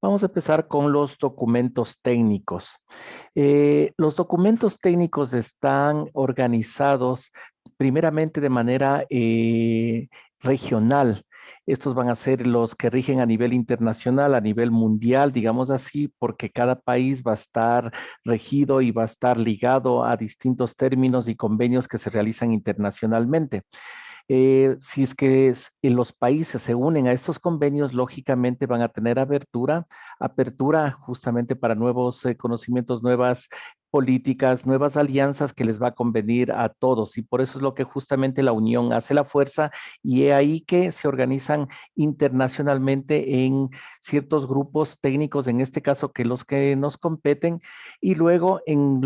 Vamos a empezar con los documentos técnicos. Los documentos técnicos están organizados primeramente de manera regional. Estos van a ser los que rigen a nivel internacional, a nivel mundial, digamos así, porque cada país va a estar regido y va a estar ligado a distintos términos y convenios que se realizan internacionalmente. Si es que los países se unen a estos convenios, lógicamente van a tener apertura justamente para nuevos conocimientos, nuevas políticas, nuevas alianzas que les va a convenir a todos. Y por eso es lo que justamente la unión hace la fuerza y es ahí que se organizan internacionalmente en ciertos grupos técnicos, en este caso que los que nos competen, y luego en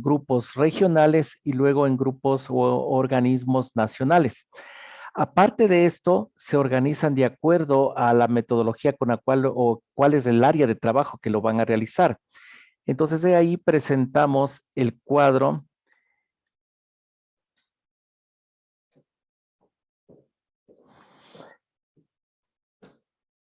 grupos regionales y luego en grupos o organismos nacionales. Aparte de esto, se organizan de acuerdo a la metodología con la cual o cuál es el área de trabajo que lo van a realizar. Entonces, de ahí presentamos el cuadro.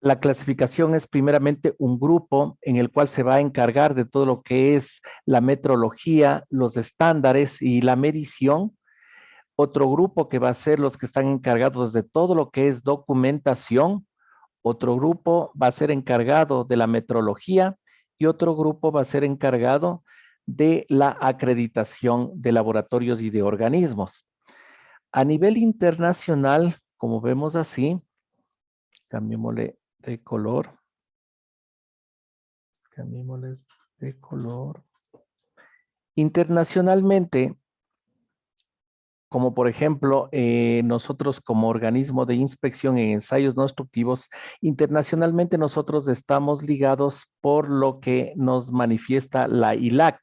La clasificación es primeramente un grupo en el cual se va a encargar de todo lo que es la metrología, los estándares y la medición. Otro grupo que va a ser los que están encargados de todo lo que es documentación. Otro grupo va a ser encargado de la metrología y otro grupo va a ser encargado de la acreditación de laboratorios y de organismos. A nivel internacional, como vemos así, cambiémosle de color, cambiémosle de color. Internacionalmente, como por ejemplo, nosotros como organismo de inspección en ensayos no destructivos, internacionalmente nosotros estamos ligados por lo que nos manifiesta la ILAC.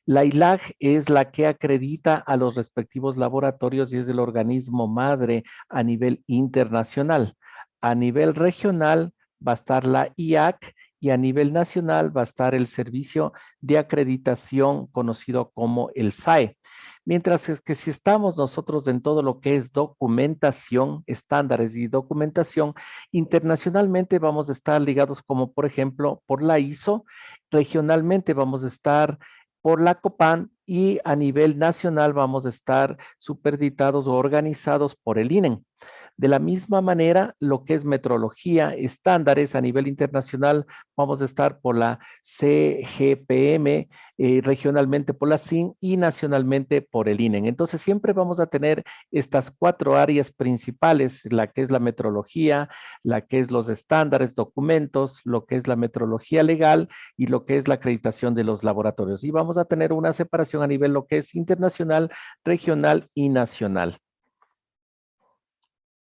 La ILAC es la que acredita a los respectivos laboratorios y es el organismo madre a nivel internacional. A nivel regional va a estar la IAC y a nivel nacional va a estar el servicio de acreditación conocido como el SAE. Mientras es que si estamos nosotros en todo lo que es documentación, estándares y documentación, internacionalmente vamos a estar ligados como por ejemplo por la ISO, regionalmente vamos a estar por la COPAN y a nivel nacional vamos a estar superditados o organizados por el INEN. De la misma manera, lo que es metrología, estándares a nivel internacional, vamos a estar por la CGPM, regionalmente por la CIN y nacionalmente por el INEN. Entonces, siempre vamos a tener estas cuatro áreas principales, la que es la metrología, la que es los estándares, documentos, lo que es la metrología legal y lo que es la acreditación de los laboratorios. Y vamos a tener una separación a nivel lo que es internacional, regional y nacional.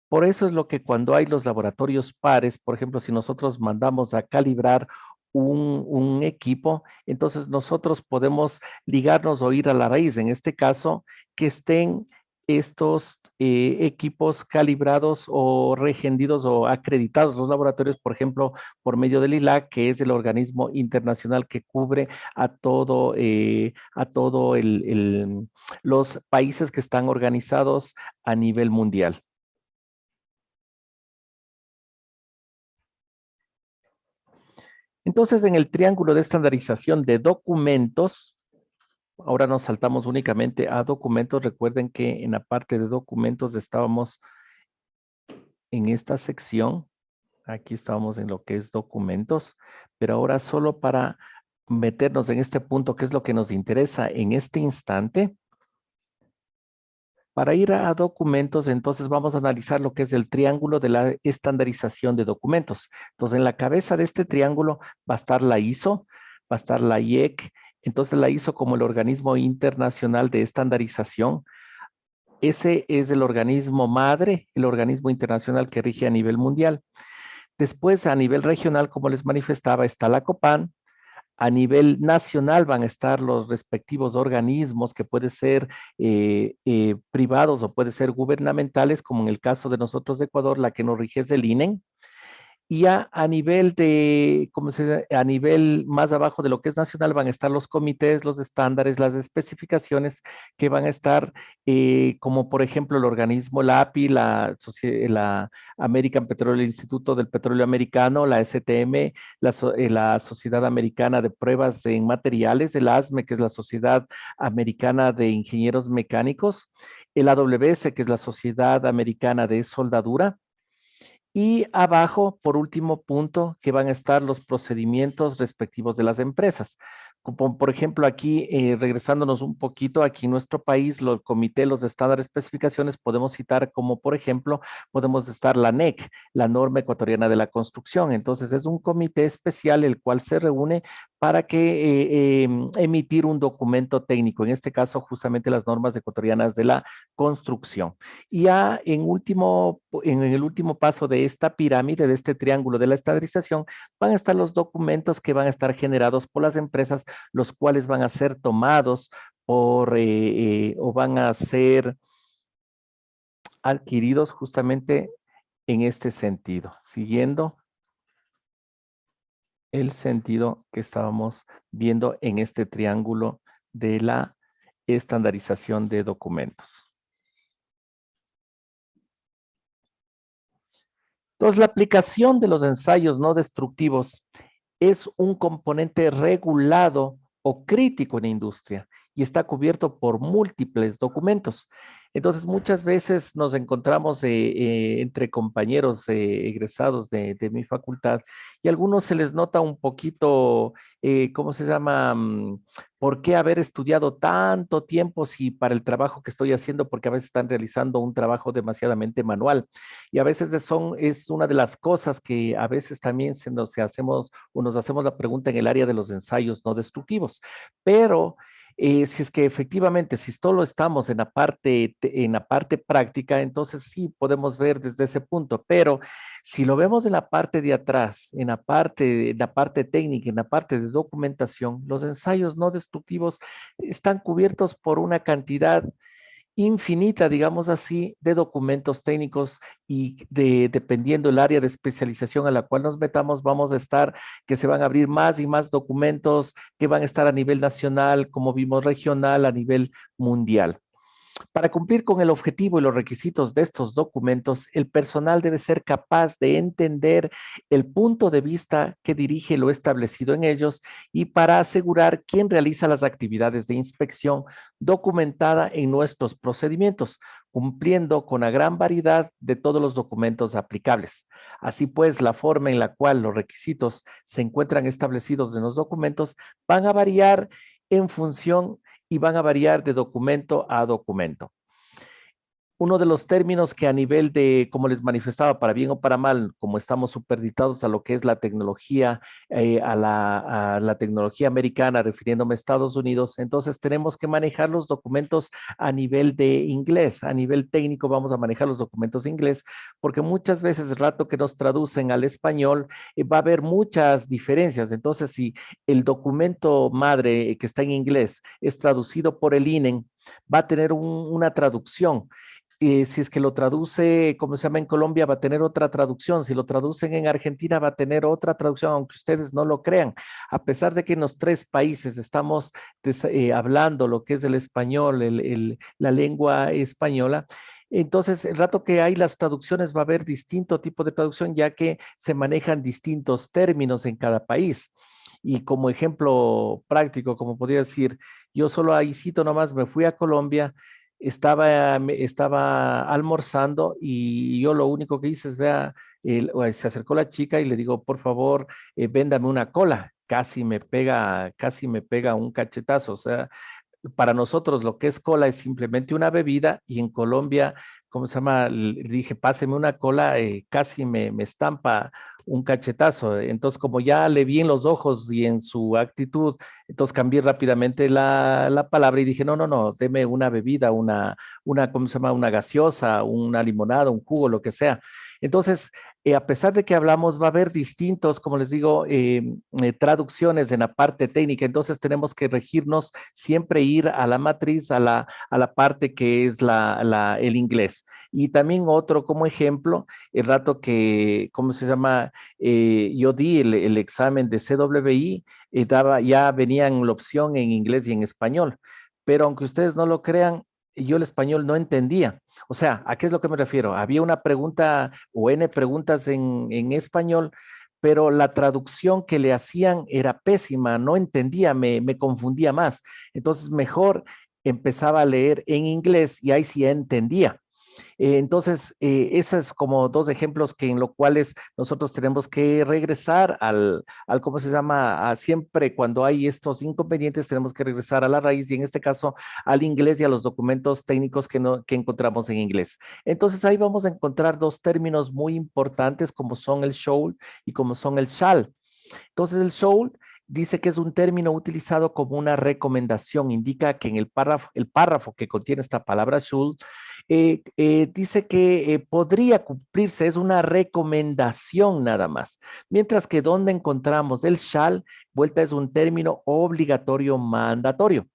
Por eso es lo que cuando hay los laboratorios pares, por ejemplo, si nosotros mandamos a calibrar un equipo, entonces nosotros podemos ligarnos o ir a la raíz, en este caso, que estén estos equipos calibrados o regendidos o acreditados los laboratorios, por ejemplo, por medio del ILAC, que es el organismo internacional que cubre a todo los países que están organizados a nivel mundial. Entonces, en el triángulo de estandarización de documentos, ahora nos saltamos únicamente a documentos. Recuerden que en la parte de documentos estábamos en esta sección. Aquí estábamos en lo que es documentos, pero ahora solo para meternos en este punto, que es lo que nos interesa en este instante. Para ir a documentos, entonces vamos a analizar lo que es el triángulo de la estandarización de documentos. Entonces, en la cabeza de este triángulo va a estar la ISO, va a estar la IEC. Entonces, la ISO como el organismo internacional de estandarización. Ese es el organismo madre, el organismo internacional que rige a nivel mundial. Después, a nivel regional, como les manifestaba, está la COPAN. A nivel nacional van a estar los respectivos organismos que pueden ser privados o pueden ser gubernamentales, como en el caso de nosotros de Ecuador, la que nos rige es el INEN. Y ya a nivel de, a nivel más abajo de lo que es nacional van a estar los comités, los estándares, las especificaciones que van a estar, como por ejemplo el organismo, la API, la American Petroleum Instituto del Petróleo Americano, la STM, la Sociedad Americana de Pruebas en Materiales, el ASME, que es la Sociedad Americana de Ingenieros Mecánicos, el AWS, que es la Sociedad Americana de Soldadura, y abajo, por último punto, que van a estar los procedimientos respectivos de las empresas. Como por ejemplo aquí, regresándonos un poquito, aquí en nuestro país, los comités, los estándares, especificaciones, podemos citar como por ejemplo, podemos estar la NEC, la Norma Ecuatoriana de la Construcción. Entonces es un comité especial el cual se reúne para que emitir un documento técnico, en este caso justamente las normas ecuatorianas de la construcción. Y ya en el último paso de esta pirámide, de este triángulo de la estandarización, van a estar los documentos que van a estar generados por las empresas, los cuales van a ser tomados o van a ser adquiridos justamente en este sentido, siguiendo el sentido que estábamos viendo en este triángulo de la estandarización de documentos. Entonces, la aplicación de los ensayos no destructivos es un componente regulado o crítico en la industria y está cubierto por múltiples documentos. Entonces, muchas veces nos encontramos entre compañeros egresados de mi facultad y a algunos se les nota un poquito, ¿cómo se llama? ¿Por qué haber estudiado tanto tiempo si para el trabajo que estoy haciendo? Porque a veces están realizando un trabajo demasiadamente manual y a veces es una de las cosas que a veces también se hacemos o nos hacemos la pregunta en el área de los ensayos no destructivos. Pero si es que efectivamente, si solo estamos en la parte práctica, entonces sí podemos ver desde ese punto, pero si lo vemos en la parte de atrás, en la parte técnica, en la parte de documentación, los ensayos no destructivos están cubiertos por una cantidad infinita, digamos así, de documentos técnicos y dependiendo el área de especialización a la cual nos metamos, vamos a estar, que se van a abrir más y más documentos que van a estar a nivel nacional, como vimos, regional, a nivel mundial. Para cumplir con el objetivo y los requisitos de estos documentos, el personal debe ser capaz de entender el punto de vista que dirige lo establecido en ellos y para asegurar quién realiza las actividades de inspección documentada en nuestros procedimientos, cumpliendo con la gran variedad de todos los documentos aplicables. Así pues, la forma en la cual los requisitos se encuentran establecidos en los documentos van a variar en función y van a variar de documento a documento. Uno de los términos que a nivel de, como les manifestaba, para bien o para mal, como estamos superditados a lo que es la tecnología, a la tecnología americana, refiriéndome a Estados Unidos, entonces tenemos que manejar los documentos a nivel de inglés, a nivel técnico vamos a manejar los documentos en inglés, porque muchas veces el rato que nos traducen al español va a haber muchas diferencias. Entonces, si el documento madre que está en inglés es traducido por el INEN, va a tener una traducción si es que lo traduce, como se llama en Colombia, va a tener otra traducción. Si lo traducen en Argentina, va a tener otra traducción, aunque ustedes no lo crean. A pesar de que en los tres países estamos hablando lo que es el español, la lengua española, entonces, el rato que hay las traducciones va a haber distinto tipo de traducción, ya que se manejan distintos términos en cada país. Y como ejemplo práctico, como podría decir, yo solo ahí cito nomás, me fui a Colombia, estaba almorzando y yo lo único que hice es, vea, se acercó la chica y le digo, por favor, véndame una cola. Casi me pega un cachetazo. O sea, para nosotros lo que es cola es simplemente una bebida y en Colombia, ¿cómo se llama? Le dije, páseme una cola, casi me estampa un cachetazo. Entonces, como ya le vi en los ojos y en su actitud, entonces cambié rápidamente la palabra y dije, no, no, no, deme una bebida, ¿cómo se llama? Una gaseosa, una limonada, un jugo, lo que sea. Entonces, A pesar de que hablamos, va a haber distintos, como les digo, traducciones en la parte técnica, entonces tenemos que regirnos, siempre ir a la matriz, a la parte que es el inglés. Y también otro como ejemplo, el rato que, ¿cómo se llama? Yo di el examen de CWI, ya venían la opción en inglés y en español, pero aunque ustedes no lo crean, yo el español no entendía. O sea, ¿a qué es lo que me refiero? Había una pregunta o N preguntas en español, pero la traducción que le hacían era pésima, no entendía, me confundía más. Entonces, mejor empezaba a leer en inglés y ahí sí entendía. Entonces, esos es como dos ejemplos que en los cuales nosotros tenemos que regresar ¿cómo se llama? Siempre cuando hay estos inconvenientes, tenemos que regresar a la raíz y en este caso al inglés y a los documentos técnicos que encontramos en inglés. Entonces, ahí vamos a encontrar dos términos muy importantes como son el should y como son el shall. Entonces, el should dice que es un término utilizado como una recomendación, indica que en el párrafo que contiene esta palabra should, dice que podría cumplirse, es una recomendación nada más. Mientras que donde encontramos el shall, vuelta es un término obligatorio mandatorio.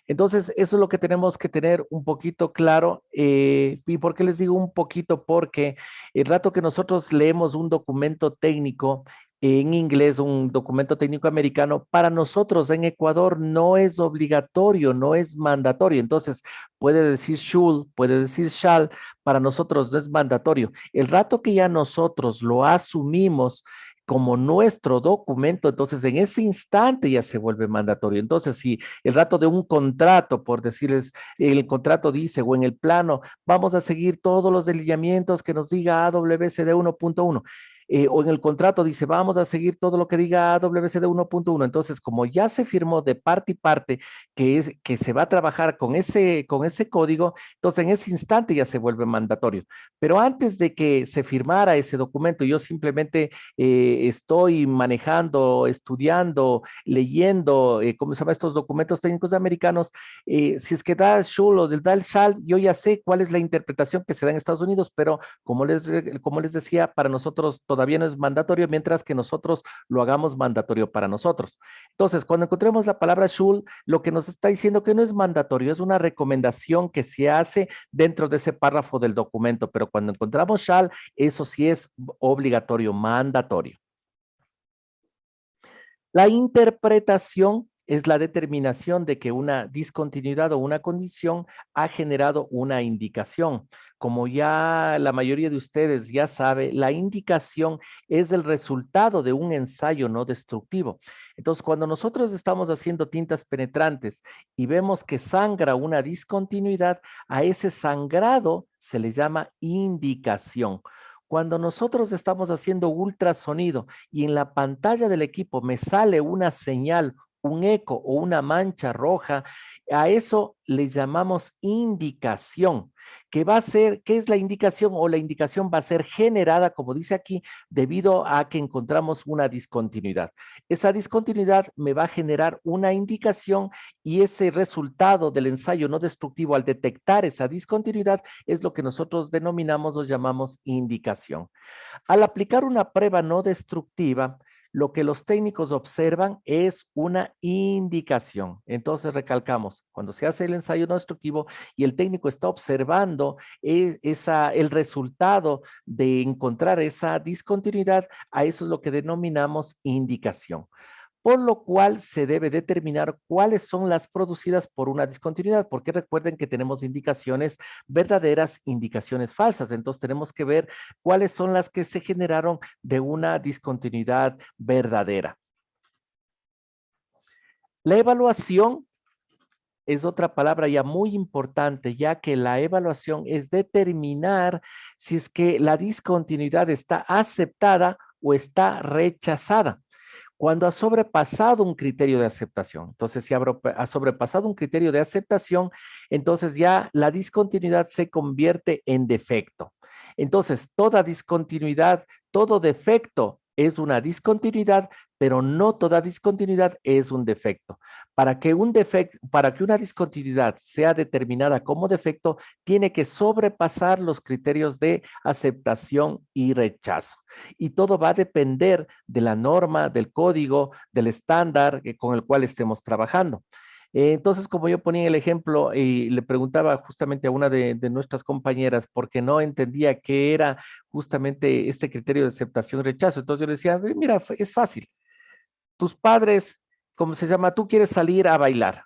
Entonces, eso es lo que tenemos que tener un poquito claro. ¿Y por qué les digo un poquito? Porque el rato que nosotros leemos un documento técnico en inglés, un documento técnico americano, para nosotros en Ecuador no es obligatorio, no es mandatorio. Entonces, puede decir should, puede decir shall, para nosotros no es mandatorio. El rato que ya nosotros lo asumimos como nuestro documento, entonces en ese instante ya se vuelve mandatorio. Entonces, si el rato de un contrato, por decirles, el contrato dice o en el plano, vamos a seguir todos los lineamientos que nos diga AWCD 1.1. O en el contrato dice, vamos a seguir todo lo que diga AWCD 1.1. Entonces, como ya se firmó de parte y parte que se va a trabajar con ese código, entonces en ese instante ya se vuelve mandatorio. Pero antes de que se firmara ese documento, yo simplemente estoy manejando, estudiando, leyendo, ¿cómo se llama? Estos documentos técnicos americanos, si es que da el should o da el shall, yo ya sé cuál es la interpretación que se da en Estados Unidos, pero como les decía, para nosotros todavía no es mandatorio, mientras que nosotros lo hagamos mandatorio para nosotros. Entonces, cuando encontremos la palabra should, lo que nos está diciendo que no es mandatorio, es una recomendación que se hace dentro de ese párrafo del documento, pero cuando encontramos shall, eso sí es obligatorio, mandatorio. La interpretación es la determinación de que una discontinuidad o una condición ha generado una indicación. Como ya la mayoría de ustedes ya sabe, la indicación es el resultado de un ensayo no destructivo. Entonces, cuando nosotros estamos haciendo tintas penetrantes y vemos que sangra una discontinuidad, a ese sangrado se le llama indicación. Cuando nosotros estamos haciendo ultrasonido y en la pantalla del equipo me sale una señal, un eco o una mancha roja, a eso le llamamos indicación, que va a ser, ¿qué es la indicación? O la indicación va a ser generada, como dice aquí, debido a que encontramos una discontinuidad. Esa discontinuidad me va a generar una indicación y ese resultado del ensayo no destructivo al detectar esa discontinuidad es lo que nosotros denominamos o llamamos indicación. Al aplicar una prueba no destructiva, lo que los técnicos observan es una indicación. Entonces, recalcamos, cuando se hace el ensayo no destructivo y el técnico está observando el resultado de encontrar esa discontinuidad, a eso es lo que denominamos indicación, por lo cual se debe determinar cuáles son las producidas por una discontinuidad, porque recuerden que tenemos indicaciones verdaderas, indicaciones falsas, entonces tenemos que ver cuáles son las que se generaron de una discontinuidad verdadera. La evaluación es otra palabra ya muy importante, ya que la evaluación es determinar si es que la discontinuidad está aceptada o está rechazada cuando ha sobrepasado un criterio de aceptación. Entonces, si ha sobrepasado un criterio de aceptación, entonces ya la discontinuidad se convierte en defecto. Entonces, toda discontinuidad, todo defecto es una discontinuidad, pero no toda discontinuidad es un defecto. Para que una discontinuidad sea determinada como defecto, tiene que sobrepasar los criterios de aceptación y rechazo. Y todo va a depender de la norma, del código, del estándar con el cual estemos trabajando. Entonces, como yo ponía el ejemplo y le preguntaba justamente a una de nuestras compañeras porque no entendía qué era justamente este criterio de aceptación y rechazo. Entonces yo le decía, mira, es fácil. Tus padres, ¿cómo se llama? Tú quieres salir a bailar.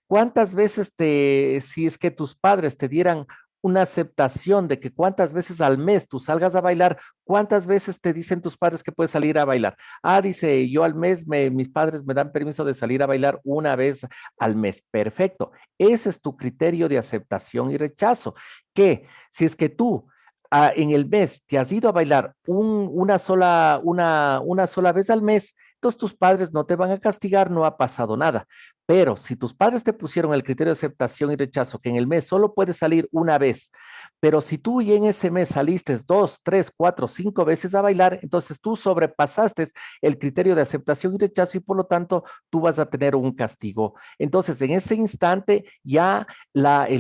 ¿Cuántas veces si es que tus padres te dieran una aceptación de que cuántas veces al mes tú salgas a bailar, cuántas veces te dicen tus padres que puedes salir a bailar? Ah, dice, yo al mes, mis padres me dan permiso de salir a bailar una vez al mes. Perfecto. Ese es tu criterio de aceptación y rechazo. Que si es que tú en el mes te has ido a bailar una sola vez al mes, entonces tus padres no te van a castigar, no ha pasado nada. Pero si tus padres te pusieron el criterio de aceptación y rechazo, que en el mes solo puedes salir una vez, pero si tú y en ese mes saliste 2, 3, 4, 5 veces a bailar, entonces tú sobrepasaste el criterio de aceptación y rechazo y por lo tanto tú vas a tener un castigo. Entonces en ese instante ya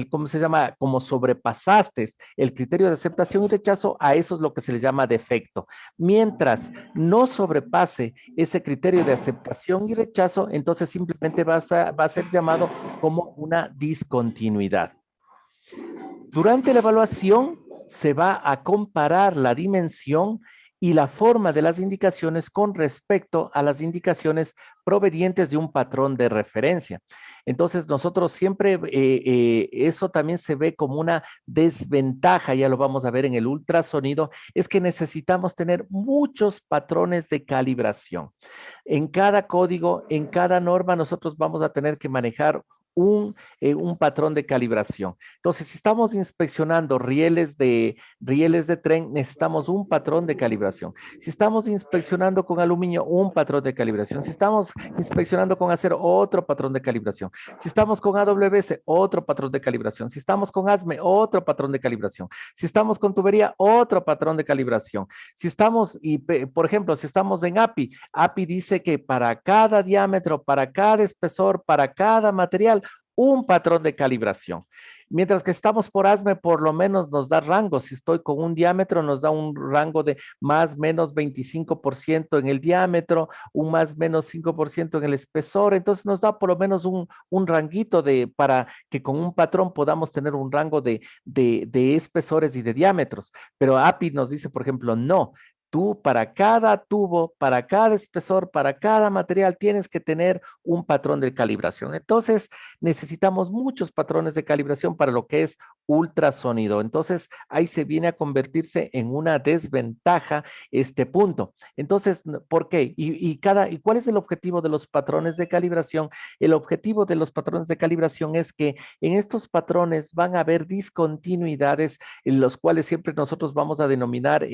¿cómo se llama? Como sobrepasaste el criterio de aceptación y rechazo, a eso es lo que se le llama defecto. Mientras no sobrepase ese criterio de aceptación y rechazo, entonces simplemente va a ser llamado como una discontinuidad. Durante la evaluación se va a comparar la dimensión y la forma de las indicaciones con respecto a las indicaciones provenientes de un patrón de referencia. Entonces, nosotros siempre, eso también se ve como una desventaja, ya lo vamos a ver en el ultrasonido, es que necesitamos tener muchos patrones de calibración. En cada código, en cada norma, nosotros vamos a tener que manejar un patrón de calibración. Entonces, si estamos inspeccionando rieles de tren, necesitamos un patrón de calibración. Si estamos inspeccionando con aluminio, un patrón de calibración. Si estamos inspeccionando con acero, otro patrón de calibración. Si estamos con AWS, otro patrón de calibración. Si estamos con ASME, otro patrón de calibración. Si estamos con tubería, otro patrón de calibración. Si estamos, por ejemplo, si estamos en API dice que para cada diámetro, para cada espesor, para cada material, un patrón de calibración. Mientras que estamos por ASME, por lo menos nos da rango. Si estoy con un diámetro, nos da un rango de más menos 25% en el diámetro, un más menos 5% en el espesor. Entonces nos da por lo menos un ranguito para que con un patrón podamos tener un rango de espesores y de diámetros. Pero API nos dice, por ejemplo, no. Tú para cada tubo, para cada espesor, para cada material tienes que tener un patrón de calibración. Entonces necesitamos muchos patrones de calibración para lo que es ultrasonido. Entonces ahí se viene a convertirse en una desventaja este punto. Entonces, ¿por qué? ¿Y cuál es el objetivo de los patrones de calibración? El objetivo de los patrones de calibración es que en estos patrones van a haber discontinuidades en los cuales siempre nosotros vamos a denominar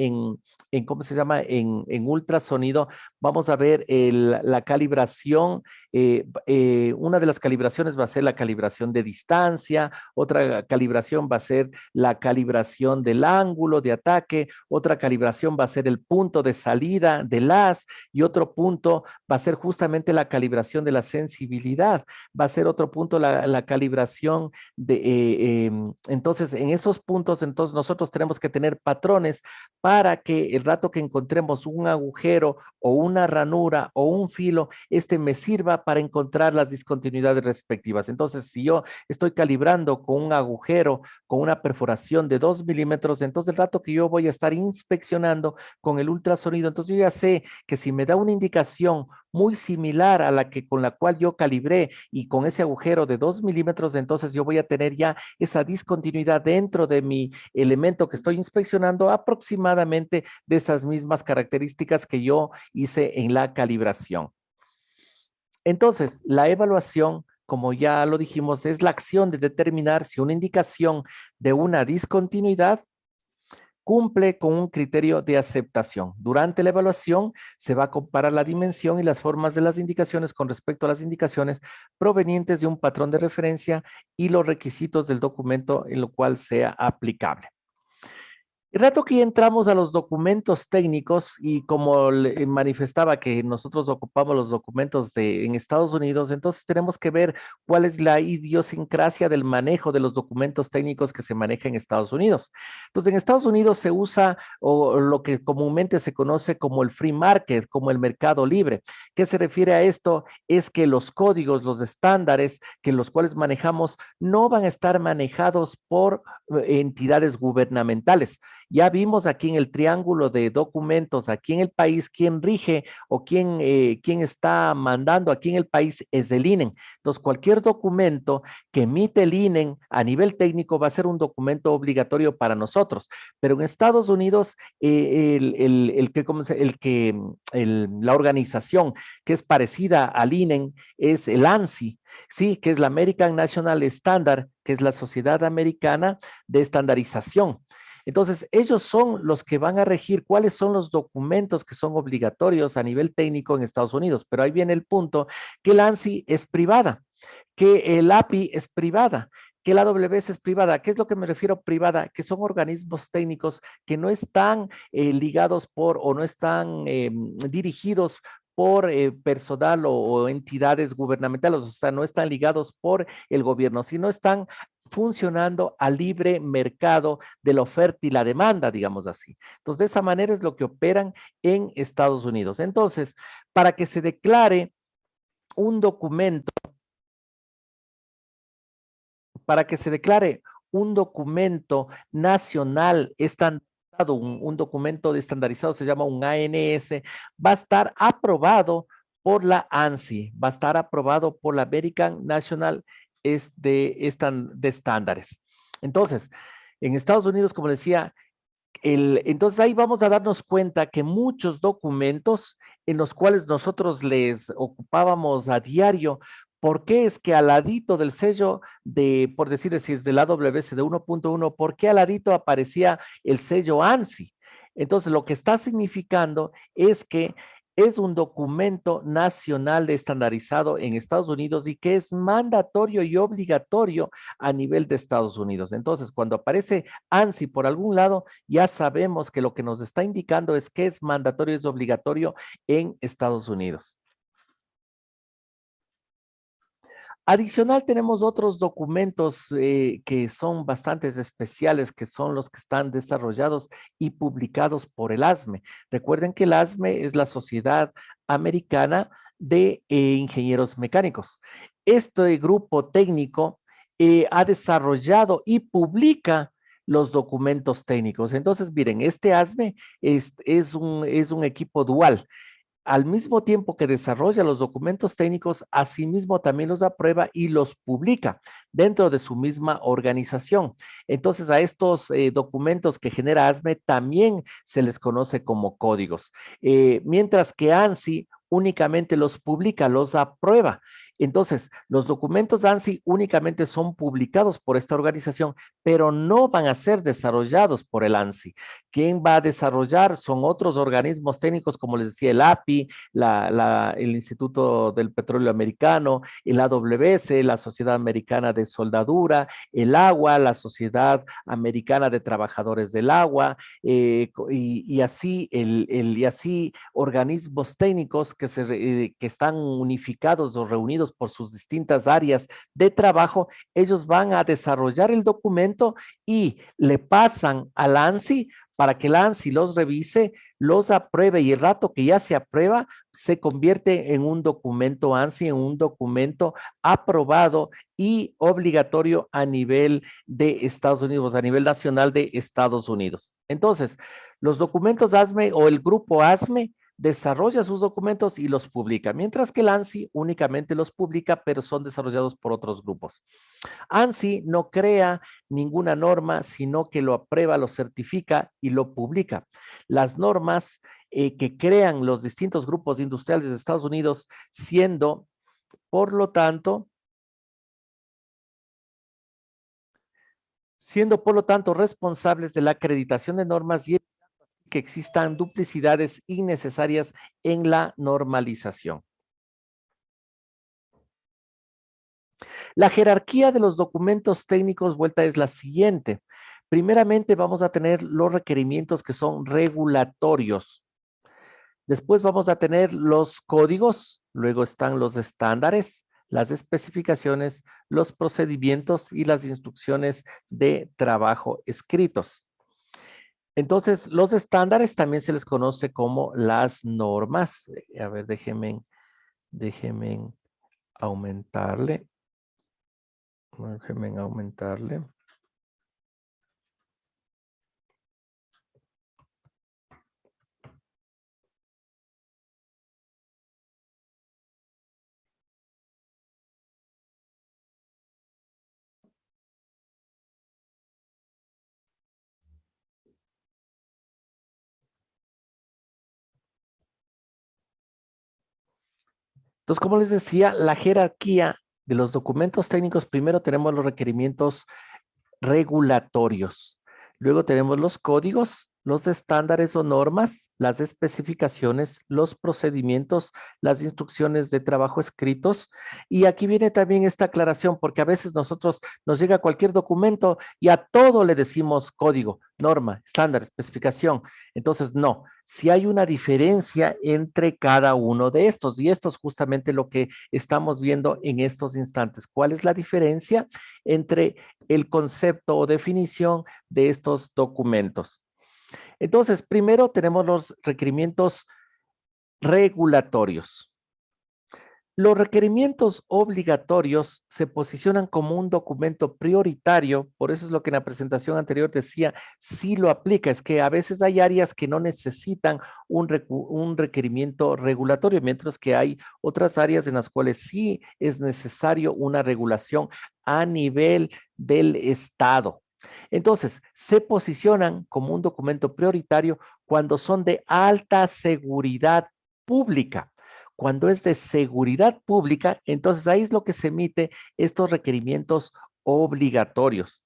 ¿cómo se llama? En ultrasonido, vamos a ver la calibración. Una de las calibraciones va a ser la calibración de distancia, otra calibración va a ser la calibración del ángulo de ataque, otra calibración va a ser el punto de salida del haz y otro punto va a ser justamente la calibración de la sensibilidad, va a ser otro punto la calibración entonces en esos puntos, entonces nosotros tenemos que tener patrones para que el rato que encontremos un agujero o una ranura o un filo, este me sirva para encontrar las discontinuidades respectivas. Entonces, si yo estoy calibrando con un agujero, con una perforación de 2 milímetros, entonces el rato que yo voy a estar inspeccionando con el ultrasonido, entonces yo ya sé que si me da una indicación muy similar a la que con la cual yo calibré y con ese agujero de 2 milímetros, entonces yo voy a tener ya esa discontinuidad dentro de mi elemento que estoy inspeccionando aproximadamente de esas mismas características que yo hice en la calibración. Entonces, la evaluación, como ya lo dijimos, es la acción de determinar si una indicación de una discontinuidad cumple con un criterio de aceptación. Durante la evaluación se va a comparar la dimensión y las formas de las indicaciones con respecto a las indicaciones provenientes de un patrón de referencia y los requisitos del documento en lo cual sea aplicable. El rato que ya entramos a los documentos técnicos y como le manifestaba que nosotros ocupamos los documentos en Estados Unidos, entonces tenemos que ver cuál es la idiosincrasia del manejo de los documentos técnicos que se maneja en Estados Unidos. Entonces, en Estados Unidos se usa o lo que comúnmente se conoce como el free market, como el mercado libre. ¿Qué se refiere a esto? Es que los códigos, los estándares que los cuales manejamos no van a estar manejados por entidades gubernamentales. Ya vimos aquí en el triángulo de documentos, aquí en el país, quién rige o quién está mandando aquí en el país es el INE. Entonces, cualquier documento que emite el INE a nivel técnico va a ser un documento obligatorio para nosotros. Pero en Estados Unidos, la organización que es parecida al INE es el ANSI, sí, que es la American National Standard, que es la Sociedad Americana de Estandarización. Entonces, ellos son los que van a regir cuáles son los documentos que son obligatorios a nivel técnico en Estados Unidos. Pero ahí viene el punto que la ANSI es privada, que el API es privada, que la AWS es privada. ¿Qué es lo que me refiero privada? Que son organismos técnicos que no están ligados por o no están dirigidos por personal o entidades gubernamentales, o sea, no están ligados por el gobierno, sino están funcionando al libre mercado de la oferta y la demanda, digamos así. Entonces, de esa manera es lo que operan en Estados Unidos. Entonces, para que se declare un documento, para que se declare un documento nacional estandarizado, un documento estandarizado se llama un ANS, va a estar aprobado por la ANSI, va a estar aprobado por la American National de Estándares. Entonces, en Estados Unidos, como decía, entonces ahí vamos a darnos cuenta que muchos documentos en los cuales nosotros les ocupábamos a diario, ¿por qué es que al ladito del sello de, por decir si es del AWS de 1.1, ¿por qué al ladito aparecía el sello ANSI? Entonces lo que está significando es que es un documento nacional estandarizado en Estados Unidos y que es mandatorio y obligatorio a nivel de Estados Unidos. Entonces, cuando aparece ANSI por algún lado, ya sabemos que lo que nos está indicando es que es mandatorio, es obligatorio en Estados Unidos. Adicional, tenemos otros documentos que son bastante especiales, que son los que están desarrollados y publicados por el ASME. Recuerden que el ASME es la Sociedad Americana de Ingenieros Mecánicos. Este grupo técnico ha desarrollado y publica los documentos técnicos. Entonces, miren, este ASME es un equipo dual al mismo tiempo que desarrolla los documentos técnicos, asimismo también los aprueba y los publica dentro de su misma organización. Entonces, a estos documentos que genera ASME también se les conoce como códigos, mientras que ANSI únicamente los publica, los aprueba. Entonces, los documentos ANSI únicamente son publicados por esta organización, pero no van a ser desarrollados por el ANSI. ¿Quién va a desarrollar? Son otros organismos técnicos, como les decía, el API, el Instituto del Petróleo Americano, el AWS, la Sociedad Americana de Soldadura, el agua, la Sociedad Americana de Trabajadores del Agua, y así organismos técnicos que están unificados o reunidos por sus distintas áreas de trabajo, ellos van a desarrollar el documento y le pasan al ANSI para que la ANSI los revise, los apruebe y el rato que ya se aprueba, se convierte en un documento ANSI, en un documento aprobado y obligatorio a nivel de Estados Unidos, a nivel nacional de Estados Unidos. Entonces, los documentos ASME o el grupo ASME desarrolla sus documentos y los publica, mientras que el ANSI únicamente los publica, pero son desarrollados por otros grupos. ANSI no crea ninguna norma, sino que lo aprueba, lo certifica y lo publica. Las normas que crean los distintos grupos industriales de Estados Unidos, siendo por lo tanto responsables de la acreditación de normas y que existan duplicidades innecesarias en la normalización. La jerarquía de los documentos técnicos vuelta es la siguiente. Primeramente vamos a tener los requerimientos que son regulatorios. Después vamos a tener los códigos, luego están los estándares, las especificaciones, los procedimientos y las instrucciones de trabajo escritos. Entonces, los estándares también se les conoce como las normas. A ver, déjenme aumentarle. Déjenme aumentarle. Entonces, como les decía, la jerarquía de los documentos técnicos, primero tenemos los requerimientos regulatorios. Luego tenemos los códigos, los estándares o normas, las especificaciones, los procedimientos, las instrucciones de trabajo escritos. Y aquí viene también esta aclaración, porque a veces nosotros nos llega cualquier documento y a todo le decimos código, norma, estándar, especificación. Entonces, no, si hay una diferencia entre cada uno de estos, y esto es justamente lo que estamos viendo en estos instantes. ¿Cuál es la diferencia entre el concepto o definición de estos documentos? Entonces, primero tenemos los requerimientos regulatorios. Los requerimientos obligatorios se posicionan como un documento prioritario, por eso es lo que en la presentación anterior decía, sí lo aplica, es que a veces hay áreas que no necesitan un requerimiento regulatorio, mientras que hay otras áreas en las cuales sí es necesario una regulación a nivel del Estado. Entonces, se posicionan como un documento prioritario cuando son de alta seguridad pública. Cuando es de seguridad pública, entonces ahí es lo que se emite estos requerimientos obligatorios.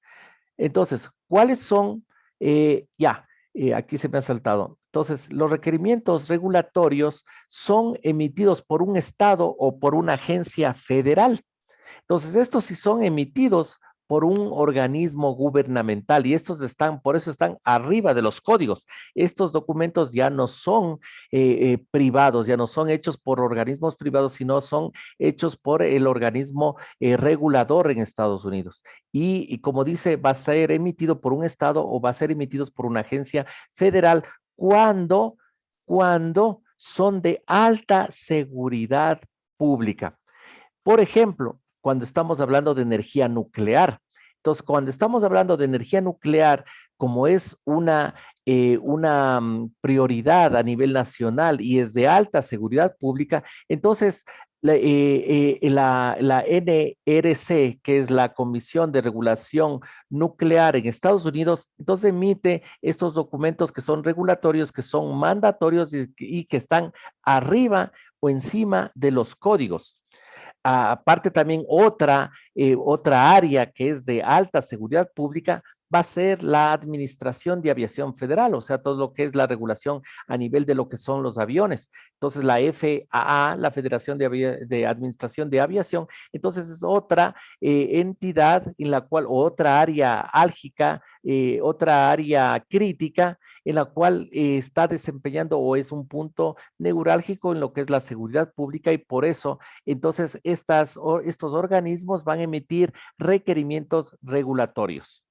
Entonces, ¿cuáles son? Aquí se me ha saltado. Entonces, los requerimientos regulatorios son emitidos por un Estado o por una agencia federal. Entonces, estos sí son emitidos por un organismo gubernamental y estos están, por eso están arriba de los códigos. Estos documentos ya no son privados, ya no son hechos por organismos privados, sino son hechos por el organismo regulador en Estados Unidos. Y como dice, va a ser emitido por un Estado o va a ser emitido por una agencia federal cuando son de alta seguridad pública. Por ejemplo, cuando estamos hablando de energía nuclear. Entonces, cuando estamos hablando de energía nuclear, como es una prioridad a nivel nacional y es de alta seguridad pública, entonces la NRC, que es la Comisión de Regulación Nuclear en Estados Unidos, entonces emite estos documentos que son regulatorios, que son mandatorios y que están arriba o encima de los códigos. Aparte también otra área que es de alta seguridad pública va a ser la Administración de Aviación Federal, o sea, todo lo que es la regulación a nivel de lo que son los aviones. Entonces, la FAA, la Federación de Administración de Aviación, entonces es otra entidad en la cual, o otra área álgica, otra área crítica en la cual está desempeñando o es un punto neurálgico en lo que es la seguridad pública y por eso entonces, estos organismos van a emitir requerimientos regulatorios.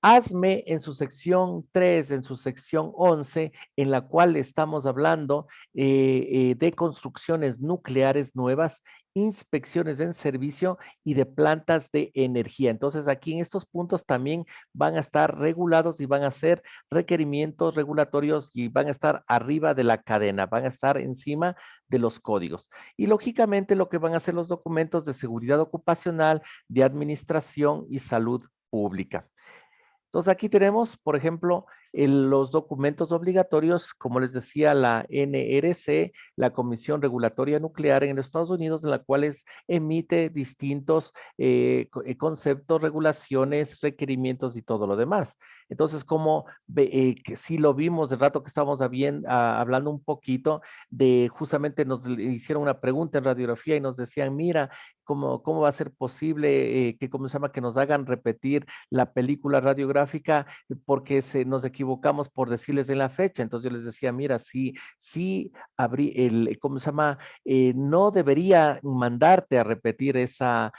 ASME en su sección 3, en su sección 11, en la cual estamos hablando de construcciones nucleares nuevas, inspecciones en servicio y de plantas de energía. Entonces, aquí en estos puntos también van a estar regulados y van a ser requerimientos regulatorios y van a estar arriba de la cadena, van a estar encima de los códigos. Y lógicamente lo que van a ser los documentos de seguridad ocupacional, de administración y salud pública. Entonces aquí tenemos, por ejemplo, los documentos obligatorios, como les decía, la NRC, la Comisión Regulatoria Nuclear en los Estados Unidos, en la cual emite distintos conceptos, regulaciones, requerimientos y todo lo demás. Entonces, como que sí lo vimos de rato que estábamos hablando un poquito de justamente nos hicieron una pregunta en radiografía y nos decían, mira, ¿cómo va a ser posible que, ¿cómo se llama?, que nos hagan repetir la película radiográfica porque nos equivocamos por decirles en la fecha? Entonces yo les decía, mira, sí, ¿cómo se llama? No debería mandarte a repetir esa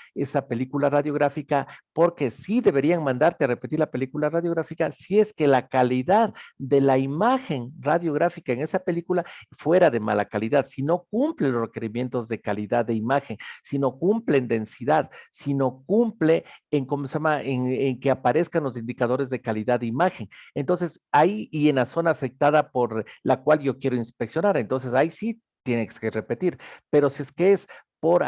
película radiográfica, porque sí deberían mandarte a repetir la película radiográfica si es que la calidad de la imagen radiográfica en esa película fuera de mala calidad, si no cumple los requerimientos de calidad de imagen, si no cumple en densidad, si no cumple en, ¿cómo se llama?, en que aparezcan los indicadores de calidad de imagen. Entonces, ahí y en la zona afectada por la cual yo quiero inspeccionar, entonces ahí sí tienes que repetir, pero si es que es por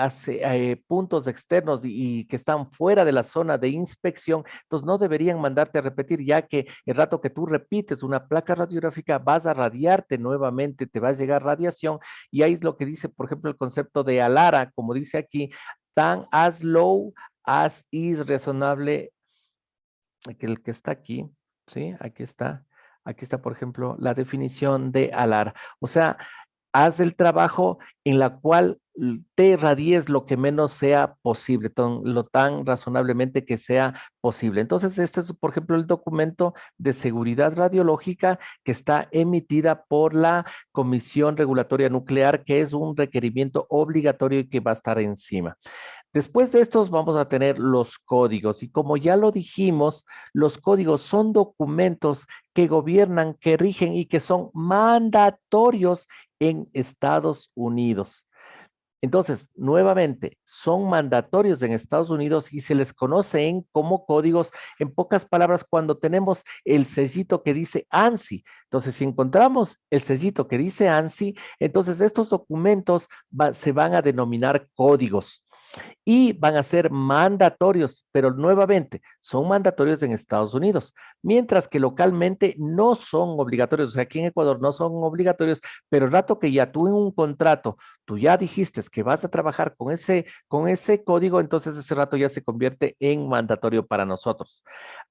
puntos externos y que están fuera de la zona de inspección, entonces no deberían mandarte a repetir, ya que el rato que tú repites una placa radiográfica vas a radiarte nuevamente, te va a llegar radiación, y ahí es lo que dice, por ejemplo, el concepto de ALARA, como dice aquí, tan as low as is razonable, el que está aquí, ¿sí? Aquí está, por ejemplo, la definición de ALARA. O sea, haz el trabajo en la cual te radies lo que menos sea posible, lo tan razonablemente que sea posible. Entonces, este es, por ejemplo, el documento de seguridad radiológica que está emitida por la Comisión Regulatoria Nuclear, que es un requerimiento obligatorio y que va a estar encima. Después de estos vamos a tener los códigos, y como ya lo dijimos, los códigos son documentos que gobiernan, que rigen y que son mandatorios en Estados Unidos. Entonces, nuevamente, son mandatorios en Estados Unidos y se les conocen como códigos. En pocas palabras, cuando tenemos el sellito que dice ANSI. Entonces, si encontramos el sellito que dice ANSI, entonces estos documentos se van a denominar códigos y van a ser mandatorios, pero nuevamente son mandatorios en Estados Unidos, mientras que localmente no son obligatorios. O sea, aquí en Ecuador no son obligatorios, pero el rato que ya tú en un contrato, tú ya dijiste que vas a trabajar con ese código, entonces ese rato ya se convierte en mandatorio para nosotros.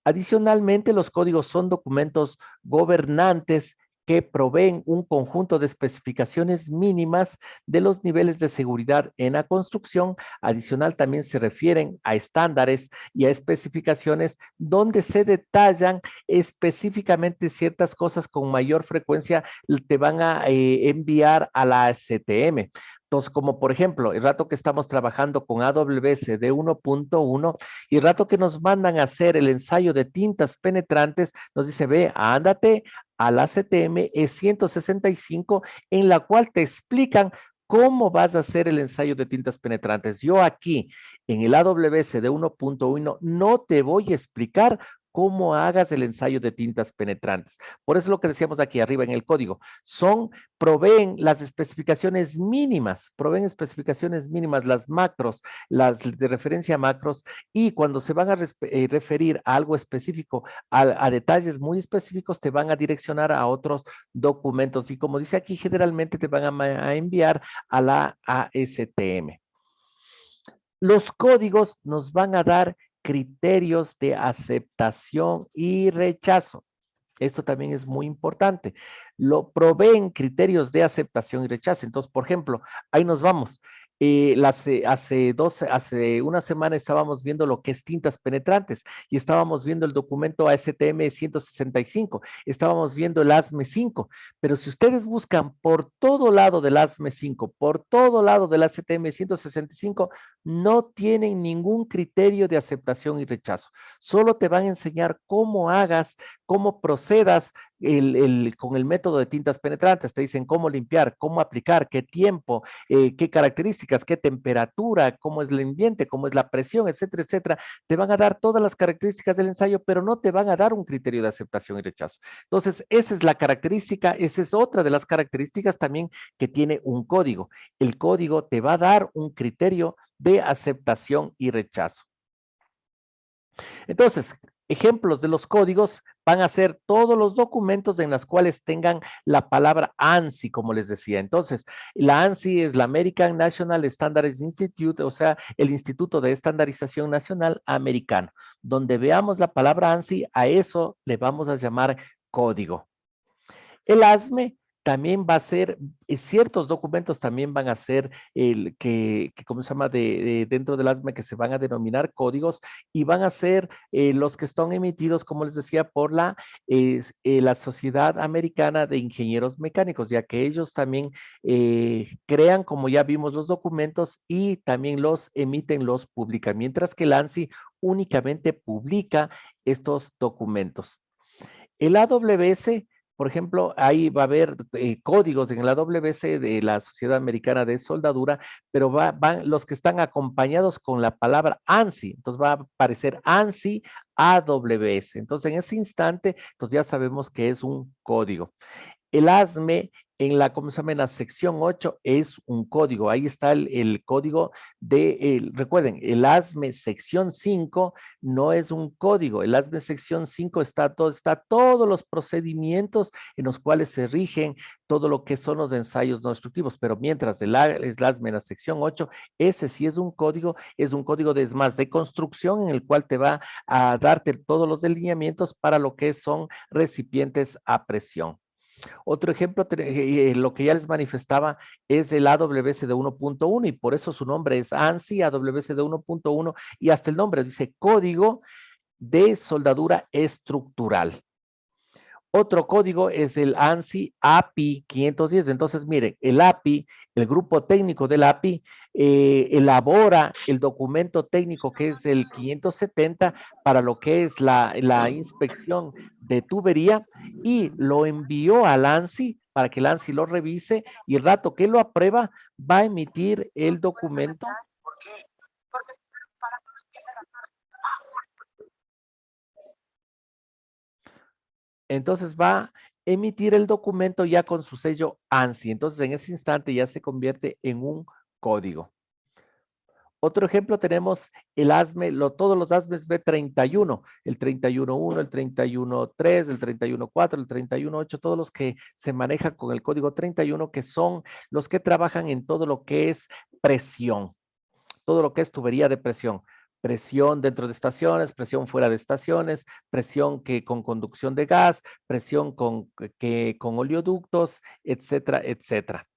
Adicionalmente, los códigos son documentos gobernantes que proveen un conjunto de especificaciones mínimas de los niveles de seguridad en la construcción. Adicional, también se refieren a estándares y a especificaciones donde se detallan específicamente ciertas cosas con mayor frecuencia, te van a enviar a la ASTM. Entonces, como por ejemplo, el rato que estamos trabajando con AWS de 1.1 y el rato que nos mandan a hacer el ensayo de tintas penetrantes, nos dice, ve, ándate a la ACTM E165, en la cual te explican cómo vas a hacer el ensayo de tintas penetrantes. Yo aquí, en el AWS de 1.1, no te voy a explicar cómo hagas el ensayo de tintas penetrantes. Por eso lo que decíamos aquí arriba en el código, proveen las especificaciones mínimas, las macros, las de referencia macros, y cuando se van a referir a algo específico, a detalles muy específicos, te van a direccionar a otros documentos, y como dice aquí, generalmente te van a enviar a la ASTM. Los códigos nos van a dar criterios de aceptación y rechazo. Esto también es muy importante. Lo proveen criterios de aceptación y rechazo. Entonces, por ejemplo, ahí nos vamos. Hace una semana estábamos viendo lo que es tintas penetrantes y estábamos viendo el documento ASTM 165, estábamos viendo el ASME 5, pero si ustedes buscan por todo lado del ASME 5, por todo lado del ASTM 165, no tienen ningún criterio de aceptación y rechazo. Solo te van a enseñar cómo hagas, cómo procedas con el método de tintas penetrantes. Te dicen cómo limpiar, cómo aplicar, qué tiempo, qué características, qué temperatura, cómo es el ambiente, cómo es la presión, etcétera, etcétera. Te van a dar todas las características del ensayo, pero no te van a dar un criterio de aceptación y rechazo. Entonces, esa es la característica, esa es otra de las características también que tiene un código. El código te va a dar un criterio de aceptación y rechazo. Entonces, ejemplos de los códigos, van a ser todos los documentos en los cuales tengan la palabra ANSI, como les decía. Entonces, la ANSI es la American National Standards Institute, o sea, el Instituto de Estandarización Nacional Americano. Donde veamos la palabra ANSI, a eso le vamos a llamar código. El ASME también va a ser, ciertos documentos también van a ser el ¿cómo se llama? Dentro del ASME que se van a denominar códigos y van a ser los que están emitidos, como les decía, por la Sociedad Americana de Ingenieros Mecánicos, ya que ellos también crean, como ya vimos, los documentos y también los emiten, los publican, mientras que el ANSI únicamente publica estos documentos. El AWS, por ejemplo, ahí va a haber códigos en el AWS de la Sociedad Americana de Soldadura, pero van los que están acompañados con la palabra ANSI. Entonces va a aparecer ANSI AWS. Entonces en ese instante, entonces ya sabemos que es un código. El ASME en la, ¿cómo se llama? En la sección 8 es un código. Ahí está el código recuerden, el ASME sección 5 no es un código. El ASME sección 5 está todos los procedimientos en los cuales se rigen todo lo que son los ensayos no destructivos. Pero mientras el ASME en la sección 8, ese sí es un código es más de construcción en el cual te va a darte todos los delineamientos para lo que son recipientes a presión. Otro ejemplo, lo que ya les manifestaba, es el AWS de 1.1 y por eso su nombre es ANSI AWS de 1.1 y hasta el nombre dice Código de Soldadura Estructural. Otro código es el ANSI API 510. Entonces, miren, el API, el grupo técnico del API, elabora el documento técnico que es el 570 para lo que es la inspección de tubería y lo envió al ANSI para que el ANSI lo revise y el rato que lo aprueba va a emitir el documento. Entonces va a emitir el documento ya con su sello ANSI. Entonces en ese instante ya se convierte en un código. Otro ejemplo tenemos el ASME, todos los ASMEs B31, el 31.1, el 31.3, el 31.4, el 31.8, todos los que se manejan con el código 31, que son los que trabajan en todo lo que es presión, todo lo que es tubería de presión. Presión dentro de estaciones, presión fuera de estaciones, presión que con conducción de gas, presión con oleoductos, etcétera, etcétera.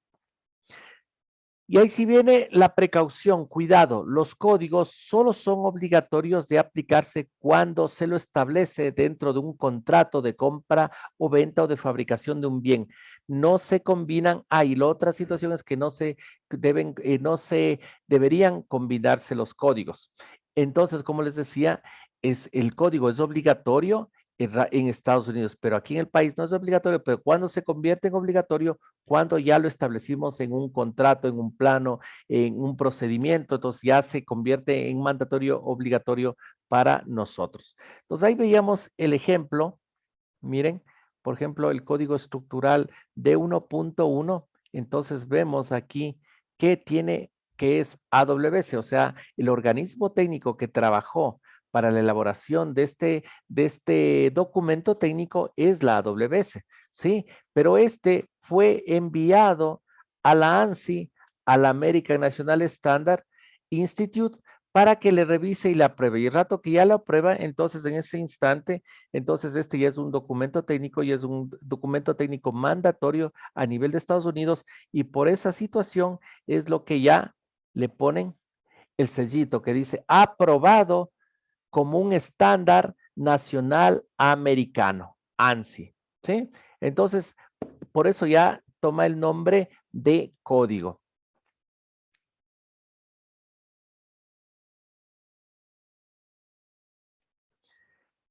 Y ahí sí viene la precaución, cuidado, los códigos solo son obligatorios de aplicarse cuando se lo establece dentro de un contrato de compra o venta o de fabricación de un bien. No se combinan, y la otra situación es que no se deberían combinarse los códigos. Entonces, como les decía, el código es obligatorio en Estados Unidos, pero aquí en el país no es obligatorio, pero cuando se convierte en obligatorio, cuando ya lo establecimos en un contrato, en un plano, en un procedimiento, entonces ya se convierte en mandatorio obligatorio para nosotros. Entonces ahí veíamos el ejemplo, miren, por ejemplo, el código estructural de 1.1, entonces vemos aquí que es AWS, o sea, el organismo técnico que trabajó para la elaboración de este documento técnico es la AWS, ¿sí? Pero este fue enviado a la ANSI, a la American National Standard Institute, para que le revise y la apruebe. Y el rato que ya la aprueba, entonces en ese instante, entonces este ya es un documento técnico y es un documento técnico mandatorio a nivel de Estados Unidos y por esa situación es lo que ya le ponen el sellito que dice aprobado como un estándar nacional americano, ANSI, ¿sí? Entonces, por eso ya toma el nombre de código.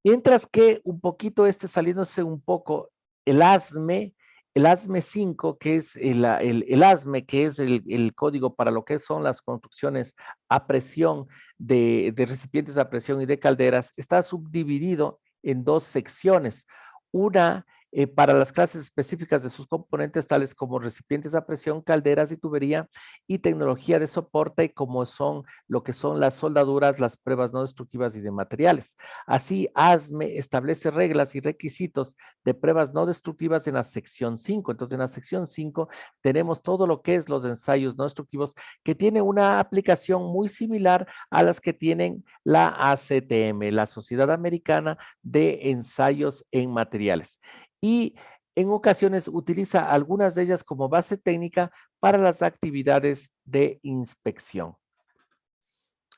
Mientras que un poquito saliéndose un poco el ASME, el ASME 5, que es el ASME, que es el código para lo que son las construcciones a presión de recipientes a presión y de calderas, está subdividido en dos secciones. Una para las clases específicas de sus componentes, tales como recipientes a presión, calderas y tubería, y tecnología de soporte, como son lo que son las soldaduras, las pruebas no destructivas y de materiales. Así, ASME establece reglas y requisitos de pruebas no destructivas en la sección 5. Entonces, en la sección 5 tenemos todo lo que es los ensayos no destructivos, que tiene una aplicación muy similar a las que tienen la ACTM, la Sociedad Americana de Ensayos en Materiales. Y en ocasiones utiliza algunas de ellas como base técnica para las actividades de inspección.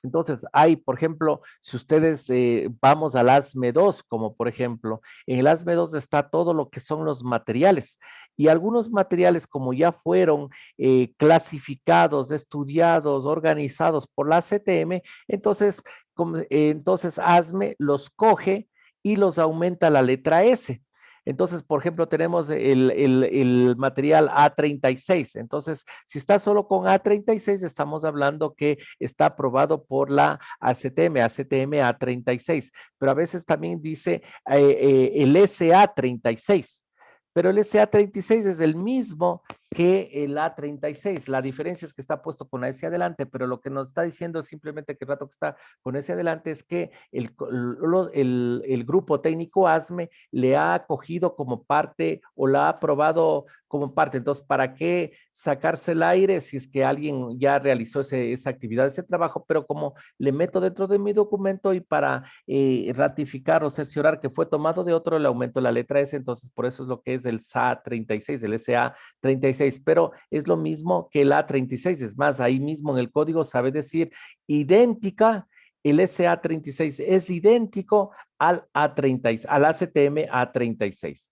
Entonces, hay, por ejemplo, si ustedes vamos al ASME 2, como por ejemplo, en el ASME 2 está todo lo que son los materiales, y algunos materiales, como ya fueron clasificados, estudiados, organizados por la CTM, entonces, entonces ASME los coge y los aumenta a la letra S. Entonces, por ejemplo, tenemos el material A36. Entonces, si está solo con A36, estamos hablando que está aprobado por la ACTM, ACTM A36. Pero a veces también dice el SA36. Pero el SA36 es el mismo que el A36. La diferencia es que está puesto con la S adelante, pero lo que nos está diciendo simplemente que el rato que está con S adelante es que el grupo técnico ASME le ha acogido como parte o la ha aprobado como parte. Entonces, ¿para qué sacarse el aire si es que alguien ya realizó esa actividad, ese trabajo? Pero como le meto dentro de mi documento y para ratificar o cerciorar que fue tomado de otro, le aumento la letra S. Entonces, por eso es lo que es el SA36, el SA36, pero es lo mismo que el A36. Es más, ahí mismo en el código sabe decir idéntica. El SA36 es idéntico al A30, al ACTM A36.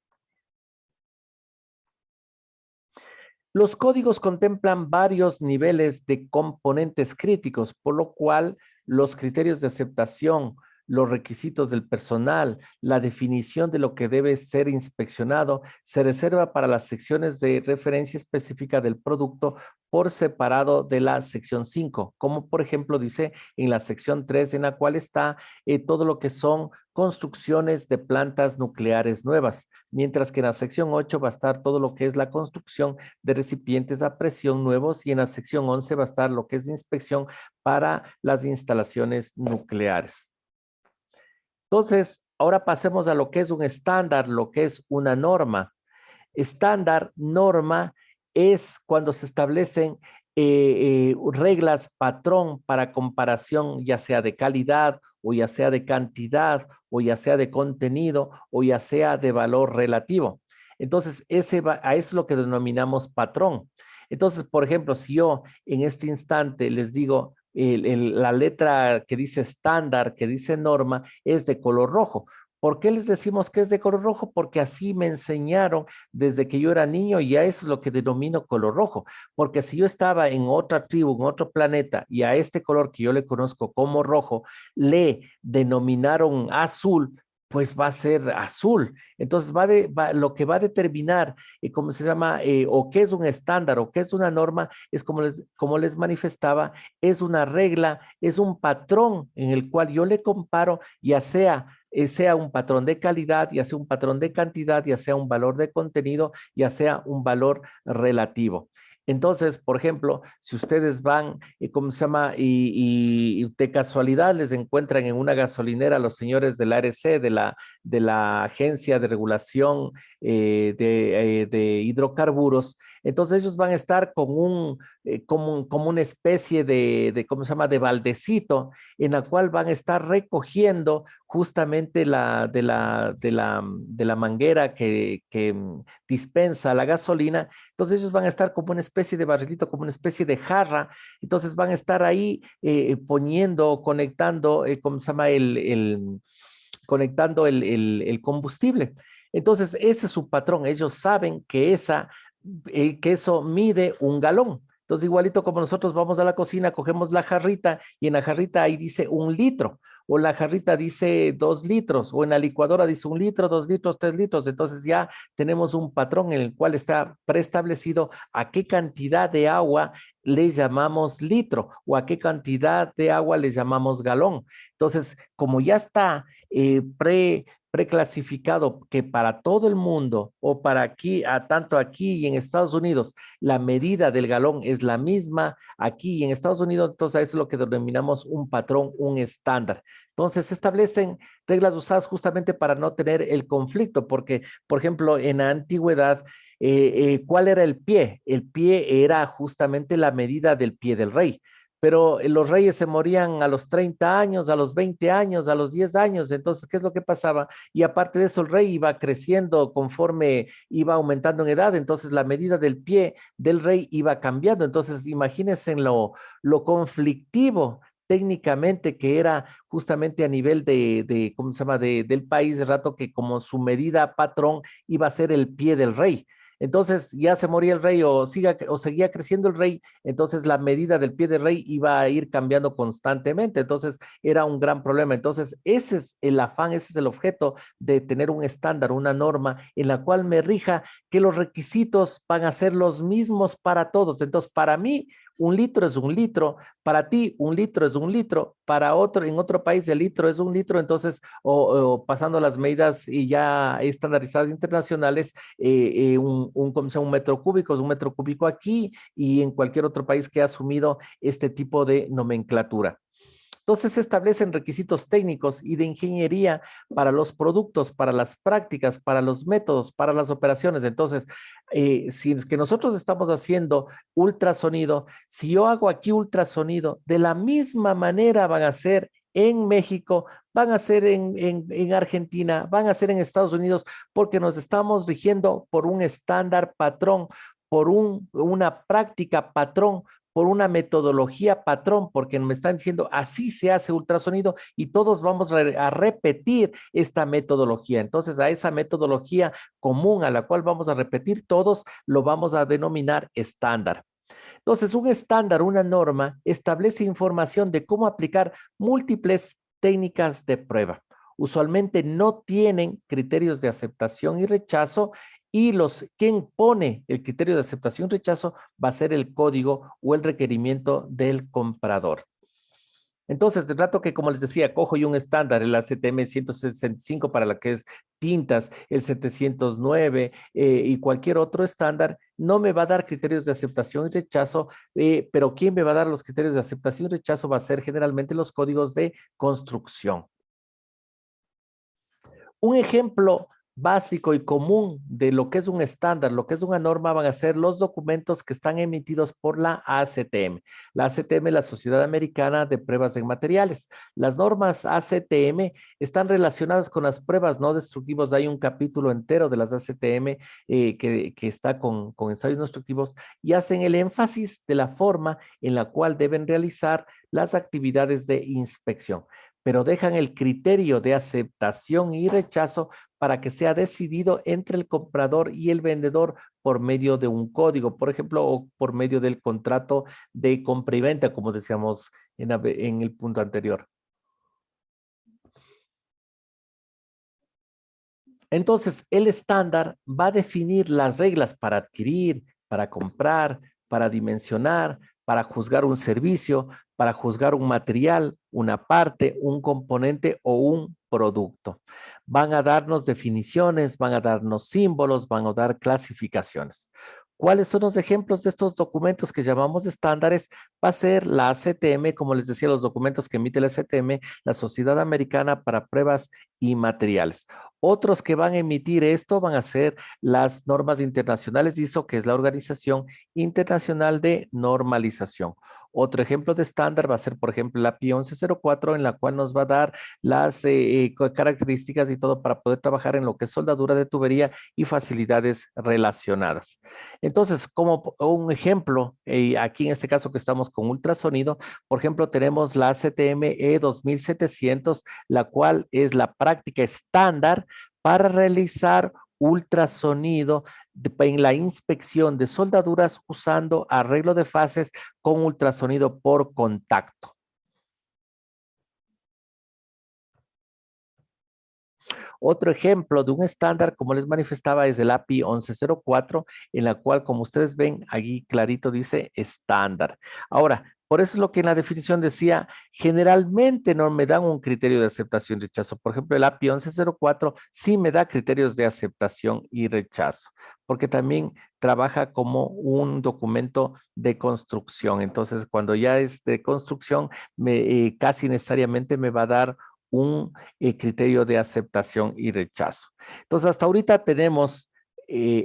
Los códigos contemplan varios niveles de componentes críticos, por lo cual los criterios de aceptación, los requisitos del personal, la definición de lo que debe ser inspeccionado, se reserva para las secciones de referencia específica del producto por separado de la sección 5, como por ejemplo dice en la sección 3, en la cual está todo lo que son construcciones de plantas nucleares nuevas, mientras que en la sección 8 va a estar todo lo que es la construcción de recipientes a presión nuevos, y en la sección 11 va a estar lo que es inspección para las instalaciones nucleares. Entonces, ahora pasemos a lo que es un estándar, lo que es una norma. Estándar, norma, es cuando se establecen reglas patrón para comparación, ya sea de calidad o ya sea de cantidad o ya sea de contenido o ya sea de valor relativo. Entonces, a eso es lo que denominamos patrón. Entonces, por ejemplo, si yo en este instante les digo la letra que dice estándar, que dice norma, es de color rojo. ¿Por qué les decimos que es de color rojo? Porque así me enseñaron desde que yo era niño, y a eso es lo que denomino color rojo. Porque si yo estaba en otra tribu, en otro planeta, y a este color que yo le conozco como rojo, le denominaron azul, pues va a ser azul. Entonces, lo que va a determinar cómo se llama, o qué es un estándar, o qué es una norma, es como les manifestaba, es una regla, es un patrón en el cual yo le comparo, ya sea un patrón de calidad, ya sea un patrón de cantidad, ya sea un valor de contenido, ya sea un valor relativo. Entonces, por ejemplo, si ustedes van, ¿cómo se llama? Y de casualidad les encuentran en una gasolinera a los señores del ARC, de la Agencia de Regulación de Hidrocarburos, entonces ellos van a estar como una especie ¿cómo se llama? De baldecito, en la cual van a estar recogiendo justamente de la manguera que dispensa la gasolina. Entonces ellos van a estar como una especie de barrilito, como una especie de jarra. Entonces van a estar ahí poniendo, conectando, ¿cómo se llama? Conectando el combustible. Entonces ese es su patrón. Ellos saben que eso mide un galón. Entonces, igualito como nosotros vamos a la cocina, cogemos la jarrita y en la jarrita ahí dice 1 litro, o la jarrita dice 2 litros, o en la licuadora dice 1 litro, 2 litros, 3 litros. Entonces ya tenemos un patrón en el cual está preestablecido a qué cantidad de agua le llamamos litro o a qué cantidad de agua le llamamos galón. Entonces, como ya está preclasificado que para todo el mundo o para aquí, tanto aquí y en Estados Unidos, la medida del galón es la misma aquí y en Estados Unidos, entonces eso es lo que denominamos un patrón, un estándar. Entonces se establecen reglas usadas justamente para no tener el conflicto, porque, por ejemplo, en la antigüedad, ¿cuál era el pie? El pie era justamente la medida del pie del rey, pero los reyes se morían a los 30 años, a los 20 años, a los 10 años. Entonces, ¿qué es lo que pasaba? Y aparte de eso, el rey iba creciendo conforme iba aumentando en edad. Entonces, la medida del pie del rey iba cambiando. Entonces, imagínense en lo conflictivo técnicamente que era justamente a nivel ¿cómo se llama?, del país, de rato que como su medida patrón iba a ser el pie del rey. Entonces ya se moría el rey o seguía creciendo el rey, entonces la medida del pie del rey iba a ir cambiando constantemente, entonces era un gran problema. Entonces ese es el afán, ese es el objeto de tener un estándar, una norma en la cual me rija que los requisitos van a ser los mismos para todos. Entonces para mí un litro es un litro, para ti un litro es un litro, para otro, en otro país el litro es un litro, entonces, o pasando las medidas y ya estandarizadas internacionales, ¿cómo se llama?, un metro cúbico es un metro cúbico aquí y en cualquier otro país que ha asumido este tipo de nomenclatura. Entonces se establecen requisitos técnicos y de ingeniería para los productos, para las prácticas, para los métodos, para las operaciones. Entonces, si es que nosotros estamos haciendo ultrasonido, si yo hago aquí ultrasonido, de la misma manera van a ser en México, van a ser en Argentina, van a ser en Estados Unidos, porque nos estamos rigiendo por un estándar patrón, por una práctica patrón, por una metodología patrón, porque me están diciendo así se hace ultrasonido y todos vamos a repetir esta metodología. Entonces, a esa metodología común a la cual vamos a repetir todos, lo vamos a denominar estándar. Entonces, un estándar, una norma, establece información de cómo aplicar múltiples técnicas de prueba. Usualmente no tienen criterios de aceptación y rechazo, y quien pone el criterio de aceptación y rechazo va a ser el código o el requerimiento del comprador. Entonces, de rato que, como les decía, cojo yo un estándar, el ACTM 165 para la que es tintas, el 709 y cualquier otro estándar, no me va a dar criterios de aceptación y rechazo, pero quien me va a dar los criterios de aceptación y rechazo va a ser generalmente los códigos de construcción. Un ejemplo básico y común de lo que es un estándar, lo que es una norma, van a ser los documentos que están emitidos por la ACTM. La ACTM es la Sociedad Americana de Pruebas de Materiales. Las normas ACTM están relacionadas con las pruebas no destructivas. Hay un capítulo entero de las ACTM que está con ensayos no destructivos y hacen el énfasis de la forma en la cual deben realizar las actividades de inspección, pero dejan el criterio de aceptación y rechazo para que sea decidido entre el comprador y el vendedor por medio de un código, por ejemplo, o por medio del contrato de compra y venta, como decíamos en el punto anterior. Entonces, el estándar va a definir las reglas para adquirir, para comprar, para dimensionar, para juzgar un servicio, para juzgar un material, una parte, un componente o un producto. Van a darnos definiciones, van a darnos símbolos, van a dar clasificaciones. ¿Cuáles son los ejemplos de estos documentos que llamamos estándares? Va a ser la ACTM, como les decía, los documentos que emite la ACTM, la Sociedad Americana para Pruebas y Materiales. Otros que van a emitir esto van a ser las normas internacionales ISO, que es la Organización Internacional de Normalización. Otro ejemplo de estándar va a ser, por ejemplo, la API 1104, en la cual nos va a dar las características y todo para poder trabajar en lo que es soldadura de tubería y facilidades relacionadas. Entonces, como un ejemplo, aquí en este caso que estamos con ultrasonido, por ejemplo, tenemos la ACTM E2700, la cual es la práctica estándar para realizar ultrasonido en la inspección de soldaduras usando arreglo de fases con ultrasonido por contacto. Otro ejemplo de un estándar, como les manifestaba, es el API 1104, en la cual, como ustedes ven, aquí clarito dice estándar. Ahora, Por eso es lo que en la definición decía, generalmente no me dan un criterio de aceptación y rechazo. Por ejemplo, el API 1104 sí me da criterios de aceptación y rechazo, porque también trabaja como un documento de construcción. Entonces, cuando ya es de construcción, casi necesariamente me va a dar un criterio de aceptación y rechazo. Entonces, hasta ahorita tenemos,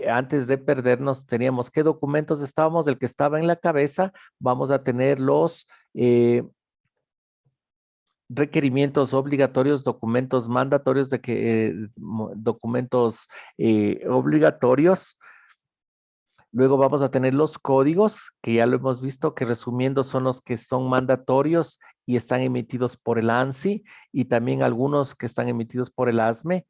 antes de perdernos, teníamos qué documentos estábamos, el que estaba en la cabeza, vamos a tener los requerimientos obligatorios, documentos mandatorios, documentos obligatorios. Luego vamos a tener los códigos, que ya lo hemos visto, que resumiendo son los que son mandatorios y están emitidos por el ANSI, y también algunos que están emitidos por el ASME.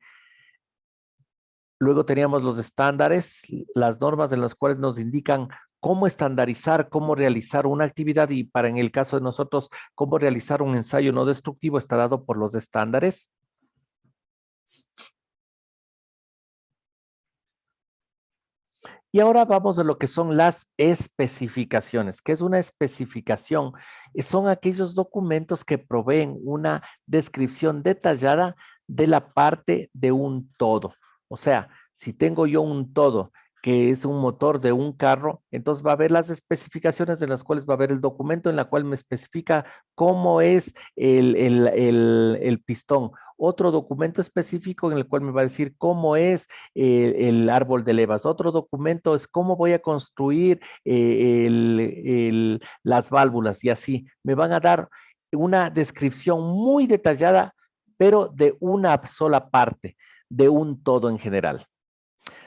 Luego teníamos los estándares, las normas en las cuales nos indican cómo estandarizar, cómo realizar una actividad, y para en el caso de nosotros, cómo realizar un ensayo no destructivo está dado por los estándares. Y ahora vamos a lo que son las especificaciones. ¿Qué es una especificación? Son aquellos documentos que proveen una descripción detallada de la parte de un todo. O sea, si tengo yo un todo que es un motor de un carro, entonces va a haber las especificaciones en las cuales va a haber el documento en la cual me especifica cómo es el pistón. Otro documento específico en el cual me va a decir cómo es el árbol de levas. Otro documento es cómo voy a construir las válvulas, y así me van a dar una descripción muy detallada, pero de una sola parte, de un todo en general.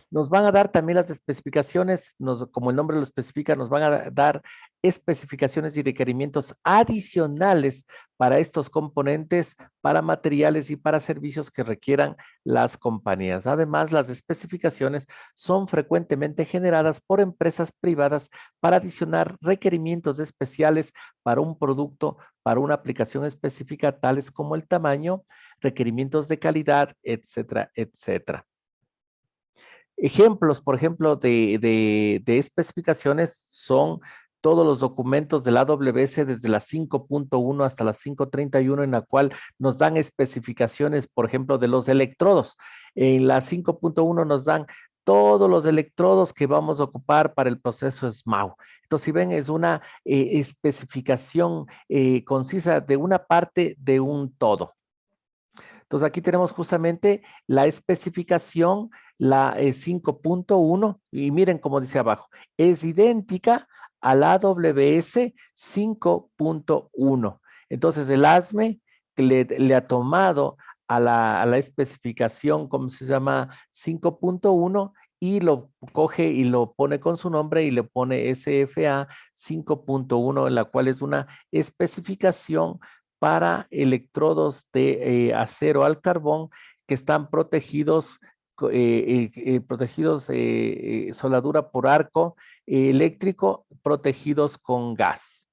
Nos van a dar también las especificaciones, como el nombre lo especifica, nos van a dar especificaciones y requerimientos adicionales para estos componentes, para materiales y para servicios que requieran las compañías. Además, las especificaciones son frecuentemente generadas por empresas privadas para adicionar requerimientos especiales para un producto, para una aplicación específica, tales como el tamaño, requerimientos de calidad, etcétera, etcétera. Ejemplos, por ejemplo, de especificaciones son todos los documentos del AWS desde la 5.1 hasta la 5.31, en la cual nos dan especificaciones, por ejemplo, de los electrodos. En la 5.1 nos dan todos los electrodos que vamos a ocupar para el proceso SMAU. Entonces, si ven, es una especificación concisa de una parte de un todo. Entonces, aquí tenemos justamente la especificación, la 5.1, y miren cómo dice abajo, es idéntica a la AWS 5.1. Entonces, el ASME le ha tomado a la especificación, ¿cómo se llama? 5.1, y lo coge y lo pone con su nombre y le pone SFA 5.1, en la cual es una especificación para electrodos de acero al carbón que están protegidos, soldadura por arco eléctrico, protegidos con gas.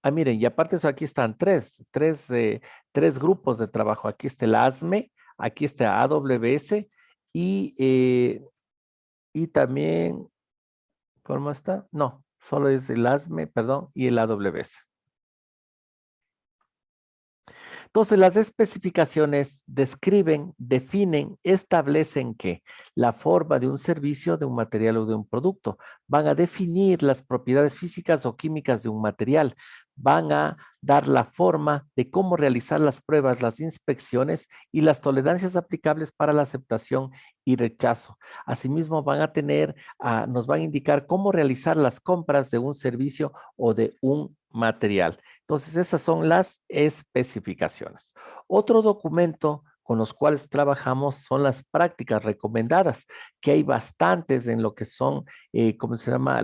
Ah, miren, y aparte de eso, aquí están tres grupos de trabajo. Aquí está el ASME, aquí está AWS, y, y también, ¿cómo está? No, solo es el ASME, perdón, y el AWS. Entonces, las especificaciones describen, definen, establecen que la forma de un servicio, de un material o de un producto, van a definir las propiedades físicas o químicas de un material, van a dar la forma de cómo realizar las pruebas, las inspecciones y las tolerancias aplicables para la aceptación y rechazo. Asimismo, van a tener, nos van a indicar cómo realizar las compras de un servicio o de un material. Entonces, esas son las especificaciones. Otro documento con los cuales trabajamos son las prácticas recomendadas, que hay bastantes en lo que son, ¿cómo se llama?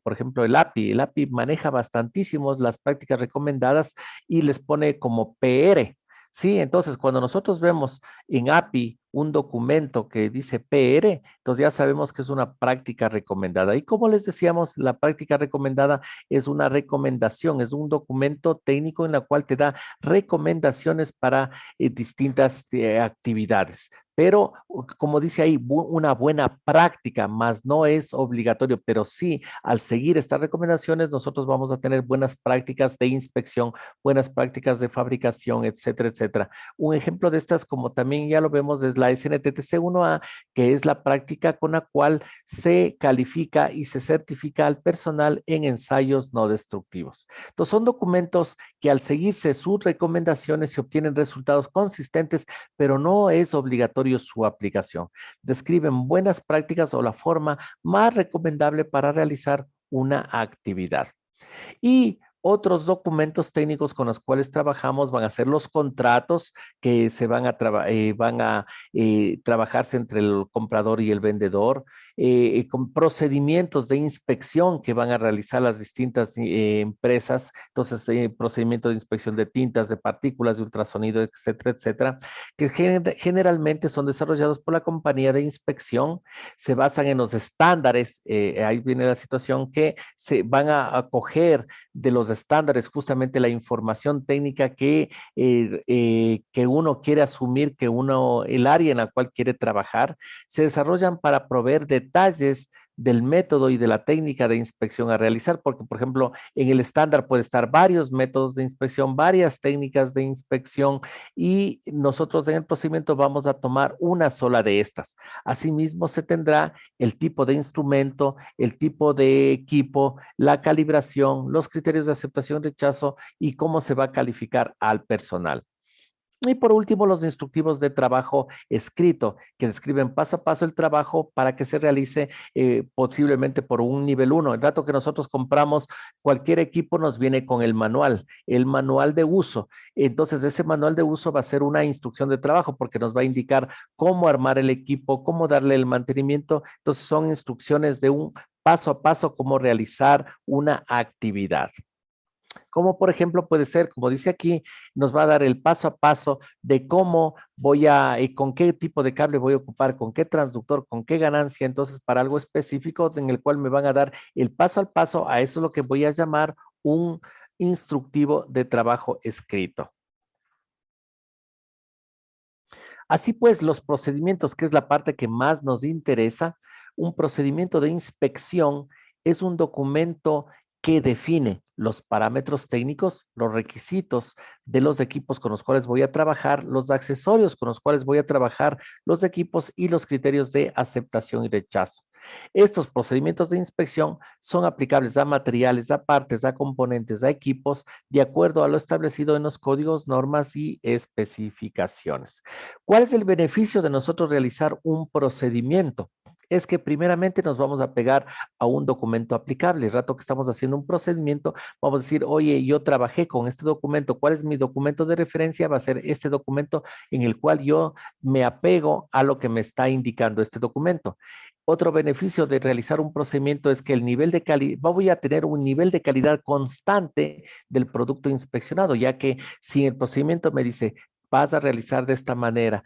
Por ejemplo, el API. El API maneja bastantísimos las prácticas recomendadas y les pone como PR. Sí, entonces cuando nosotros vemos en API un documento que dice PR, entonces ya sabemos que es una práctica recomendada. Y como les decíamos, la práctica recomendada es una recomendación, es un documento técnico en la cual te da recomendaciones para distintas actividades. pero como dice ahí, una buena práctica, más no es obligatorio, pero sí, al seguir estas recomendaciones, nosotros vamos a tener buenas prácticas de inspección, buenas prácticas de fabricación, etcétera, etcétera. Un ejemplo de estas, como también ya lo vemos, es la SNTTC-1A, que es la práctica con la cual se califica y se certifica al personal en ensayos no destructivos. Entonces, son documentos que al seguirse sus recomendaciones se obtienen resultados consistentes, pero no es obligatorio su aplicación. Describen buenas prácticas o la forma más recomendable para realizar una actividad. Y otros documentos técnicos con los cuales trabajamos van a ser los contratos que se van a trabajarse entre el comprador y el vendedor, con procedimientos de inspección que van a realizar las distintas empresas, entonces procedimientos de inspección de tintas, de partículas, de ultrasonido, etcétera, etcétera, que generalmente son desarrollados por la compañía de inspección, se basan en los estándares, ahí viene la situación que se van a acoger de los estándares justamente la información técnica que uno quiere asumir, el área en la cual quiere trabajar, se desarrollan para proveer detalles del método y de la técnica de inspección a realizar, porque por ejemplo en el estándar puede estar varios métodos de inspección, varias técnicas de inspección y nosotros en el procedimiento vamos a tomar una sola de estas. Asimismo se tendrá el tipo de instrumento, el tipo de equipo, la calibración, los criterios de aceptación y rechazo y cómo se va a calificar al personal. Y por último, los instructivos de trabajo escrito, que describen paso a paso el trabajo para que se realice posiblemente por un nivel 1. El dato que nosotros compramos, cualquier equipo nos viene con el manual de uso. Entonces, ese manual de uso va a ser una instrucción de trabajo porque nos va a indicar cómo armar el equipo, cómo darle el mantenimiento. Entonces, son instrucciones de un paso a paso, cómo realizar una actividad. Como por ejemplo puede ser, como dice aquí, nos va a dar el paso a paso de cómo con qué tipo de cable voy a ocupar, con qué transductor, con qué ganancia, entonces para algo específico en el cual me van a dar el paso al paso, a eso es lo que voy a llamar un instructivo de trabajo escrito. Así pues, los procedimientos, que es la parte que más nos interesa, un procedimiento de inspección es un documento que define los parámetros técnicos, los requisitos de los equipos con los cuales voy a trabajar, los accesorios con los cuales voy a trabajar los equipos y los criterios de aceptación y rechazo. Estos procedimientos de inspección son aplicables a materiales, a partes, a componentes, a equipos, de acuerdo a lo establecido en los códigos, normas y especificaciones. ¿Cuál es el beneficio de nosotros realizar un procedimiento? Es que primeramente nos vamos a pegar a un documento aplicable. El rato que estamos haciendo un procedimiento, vamos a decir, oye, yo trabajé con este documento. ¿Cuál es mi documento de referencia? Va a ser este documento en el cual yo me apego a lo que me está indicando este documento. Otro beneficio de realizar un procedimiento es que el nivel de calidad, voy a tener un nivel de calidad constante del producto inspeccionado, ya que si el procedimiento me dice, vas a realizar de esta manera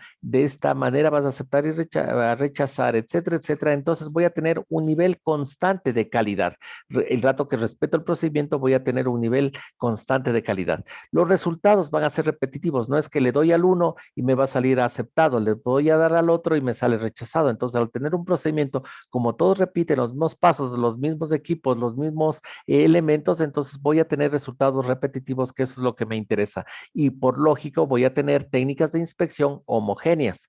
vas a aceptar y rechazar, etcétera, etcétera. Entonces voy a tener un nivel constante de calidad. El rato que respeto el procedimiento voy a tener un nivel constante de calidad. Los resultados van a ser repetitivos, no es que le doy al uno y me va a salir aceptado, le voy a dar al otro y me sale rechazado. Entonces al tener un procedimiento, como todos repiten los mismos pasos, los mismos equipos, los mismos elementos, entonces voy a tener resultados repetitivos, que eso es lo que me interesa y por lógico voy a tener técnicas de inspección homogéneas.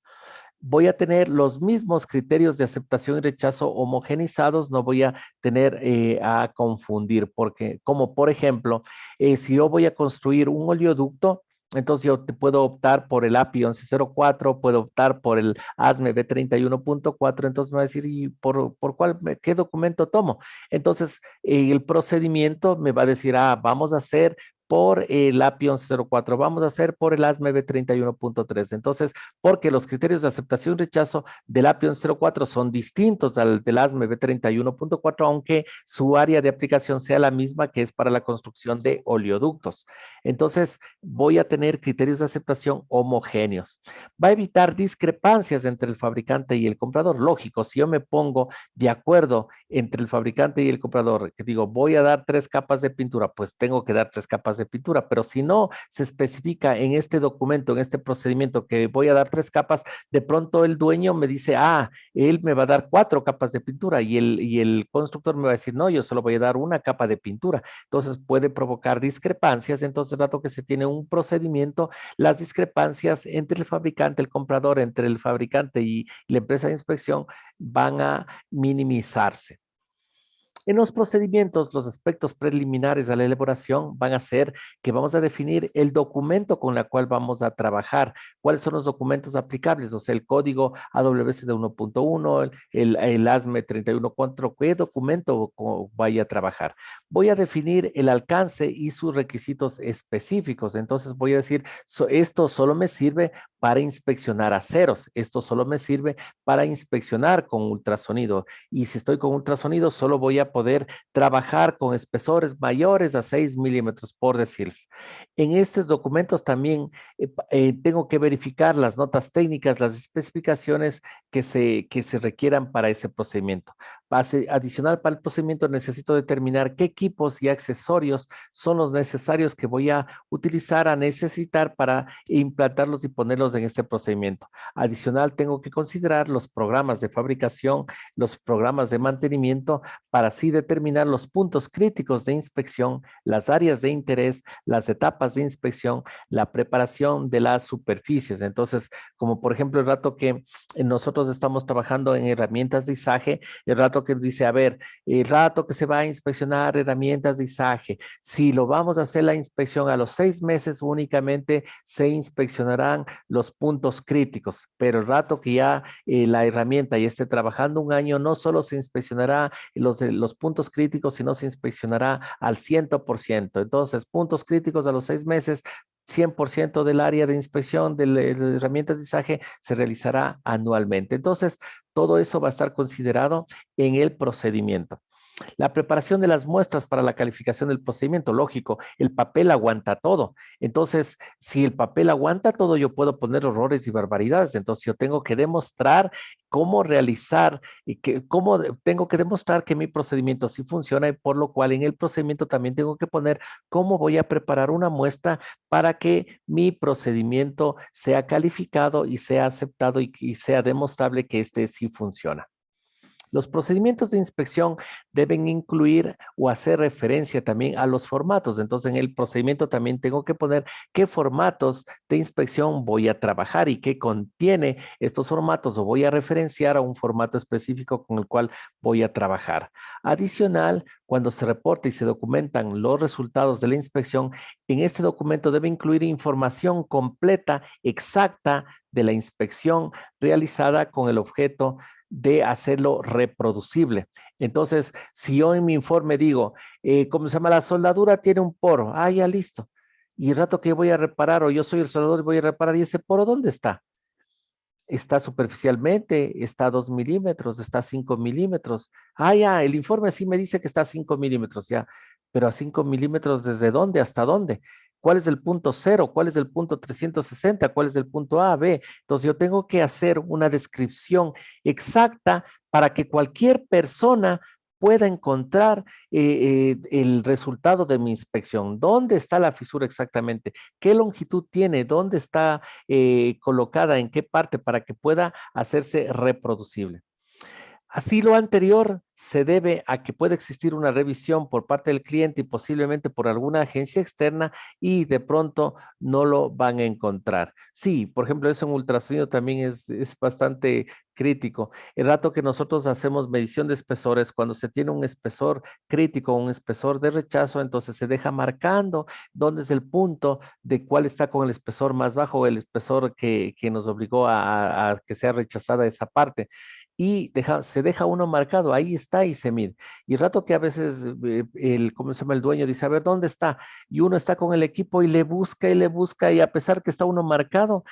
Voy a tener los mismos criterios de aceptación y rechazo homogenizados, no voy a tener a confundir, porque como por ejemplo, si yo voy a construir un oleoducto, entonces yo te puedo optar por el API 1104, puedo optar por el ASME B31.4, entonces me va a decir, ¿y por cuál, qué documento tomo? Entonces, el procedimiento me va a decir, vamos a hacer por el API 1104, vamos a hacer por el ASME B31.3. Entonces, porque los criterios de aceptación y rechazo del API 1104 son distintos al del ASME B31.4, aunque su área de aplicación sea la misma, que es para la construcción de oleoductos. Entonces, voy a tener criterios de aceptación homogéneos. Va a evitar discrepancias entre el fabricante y el comprador. Lógico, si yo me pongo de acuerdo entre el fabricante y el comprador, que digo, voy a dar 3 capas de pintura, pues tengo que dar 3 capas de de pintura, pero si no se especifica en este documento, en este procedimiento que voy a dar 3 capas, de pronto el dueño me dice, él me va a dar 4 capas de pintura y el constructor me va a decir, no, yo solo voy a dar 1 capa de pintura. Entonces puede provocar discrepancias. Entonces, dato que se tiene un procedimiento, las discrepancias entre el fabricante, el comprador, entre el fabricante y la empresa de inspección van a minimizarse. En los procedimientos, los aspectos preliminares a la elaboración van a ser que vamos a definir el documento con el cual vamos a trabajar, cuáles son los documentos aplicables, o sea, el código AWS de 1.1, el ASME 314, qué documento vaya a trabajar. Voy a definir el alcance y sus requisitos específicos. Entonces voy a decir, esto solo me sirve para inspeccionar aceros, esto solo me sirve para inspeccionar con ultrasonido. Y si estoy con ultrasonido, solo voy a poder trabajar con espesores mayores a 6 milímetros, por decirles. En estos documentos también tengo que verificar las notas técnicas, las especificaciones que se requieran para ese procedimiento. Base adicional para el procedimiento necesito determinar qué equipos y accesorios son los necesarios que voy a utilizar, a necesitar para implantarlos y ponerlos en este procedimiento. Adicional, tengo que considerar los programas de fabricación, los programas de mantenimiento, para así determinar los puntos críticos de inspección, las áreas de interés, las etapas de inspección, la preparación de las superficies. Entonces, como por ejemplo el rato que nosotros estamos trabajando en herramientas de izaje, el rato que dice, a ver, el rato que se va a inspeccionar herramientas de izaje, si lo vamos a hacer la inspección a los 6 meses, únicamente se inspeccionarán los puntos críticos, pero el rato que ya la herramienta ya esté trabajando un año, no solo se inspeccionará los puntos críticos, sino se inspeccionará al 100%. Entonces, puntos críticos a los 6 meses, 100% del área de inspección de herramientas de izaje se realizará anualmente. Entonces, todo eso va a estar considerado en el procedimiento. La preparación de las muestras para la calificación del procedimiento, lógico, el papel aguanta todo. Entonces, si el papel aguanta todo, yo puedo poner errores y barbaridades. Entonces, yo tengo que demostrar cómo realizar y cómo tengo que demostrar que mi procedimiento sí funciona y por lo cual en el procedimiento también tengo que poner cómo voy a preparar una muestra para que mi procedimiento sea calificado y sea aceptado y sea demostrable que este sí funciona. Los procedimientos de inspección deben incluir o hacer referencia también a los formatos. Entonces, en el procedimiento también tengo que poner qué formatos de inspección voy a trabajar y qué contiene estos formatos o voy a referenciar a un formato específico con el cual voy a trabajar. Adicional, cuando se reporta y se documentan los resultados de la inspección, en este documento debe incluir información completa, exacta de la inspección realizada con el objeto de hacerlo reproducible. Entonces, si yo en mi informe digo, ¿cómo se llama? La soldadura tiene un poro. Ya listo. Y el rato que voy a reparar, o yo soy el soldador y voy a reparar, ¿y ese poro dónde está? Está superficialmente, está a 2 milímetros, está a 5 milímetros. Ya, el informe sí me dice que está a 5 milímetros, ya. Pero a 5 milímetros, ¿desde dónde? ¿Hasta dónde? ¿Cuál es el punto cero? ¿Cuál es el punto 360? ¿Cuál es el punto A, B? Entonces yo tengo que hacer una descripción exacta para que cualquier persona pueda encontrar el resultado de mi inspección. ¿Dónde está la fisura exactamente? ¿Qué longitud tiene? ¿Dónde está colocada? ¿En qué parte? Para que pueda hacerse reproducible. Así lo anterior se debe a que puede existir una revisión por parte del cliente y posiblemente por alguna agencia externa y de pronto no lo van a encontrar. Sí, por ejemplo, eso en ultrasonido también es bastante crítico. El rato que nosotros hacemos medición de espesores, cuando se tiene un espesor crítico, un espesor de rechazo, entonces se deja marcando dónde es el punto de cuál está con el espesor más bajo o el espesor que nos obligó a que sea rechazada esa parte y se deja uno marcado, ahí está y se mide. Y el rato que a veces ¿cómo se llama? El dueño dice, a ver, ¿dónde está? Y uno está con el equipo y le busca y a pesar que está uno marcado,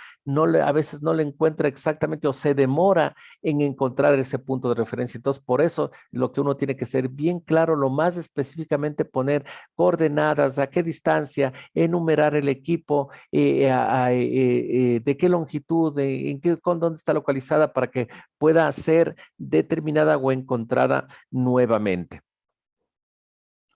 a veces no le encuentra exactamente o se demora en encontrar ese punto de referencia. Entonces, por eso lo que uno tiene que ser bien claro, lo más específicamente poner coordenadas, a qué distancia, enumerar el equipo, de qué longitud, dónde está localizada para que pueda ser determinada o encontrada nuevamente.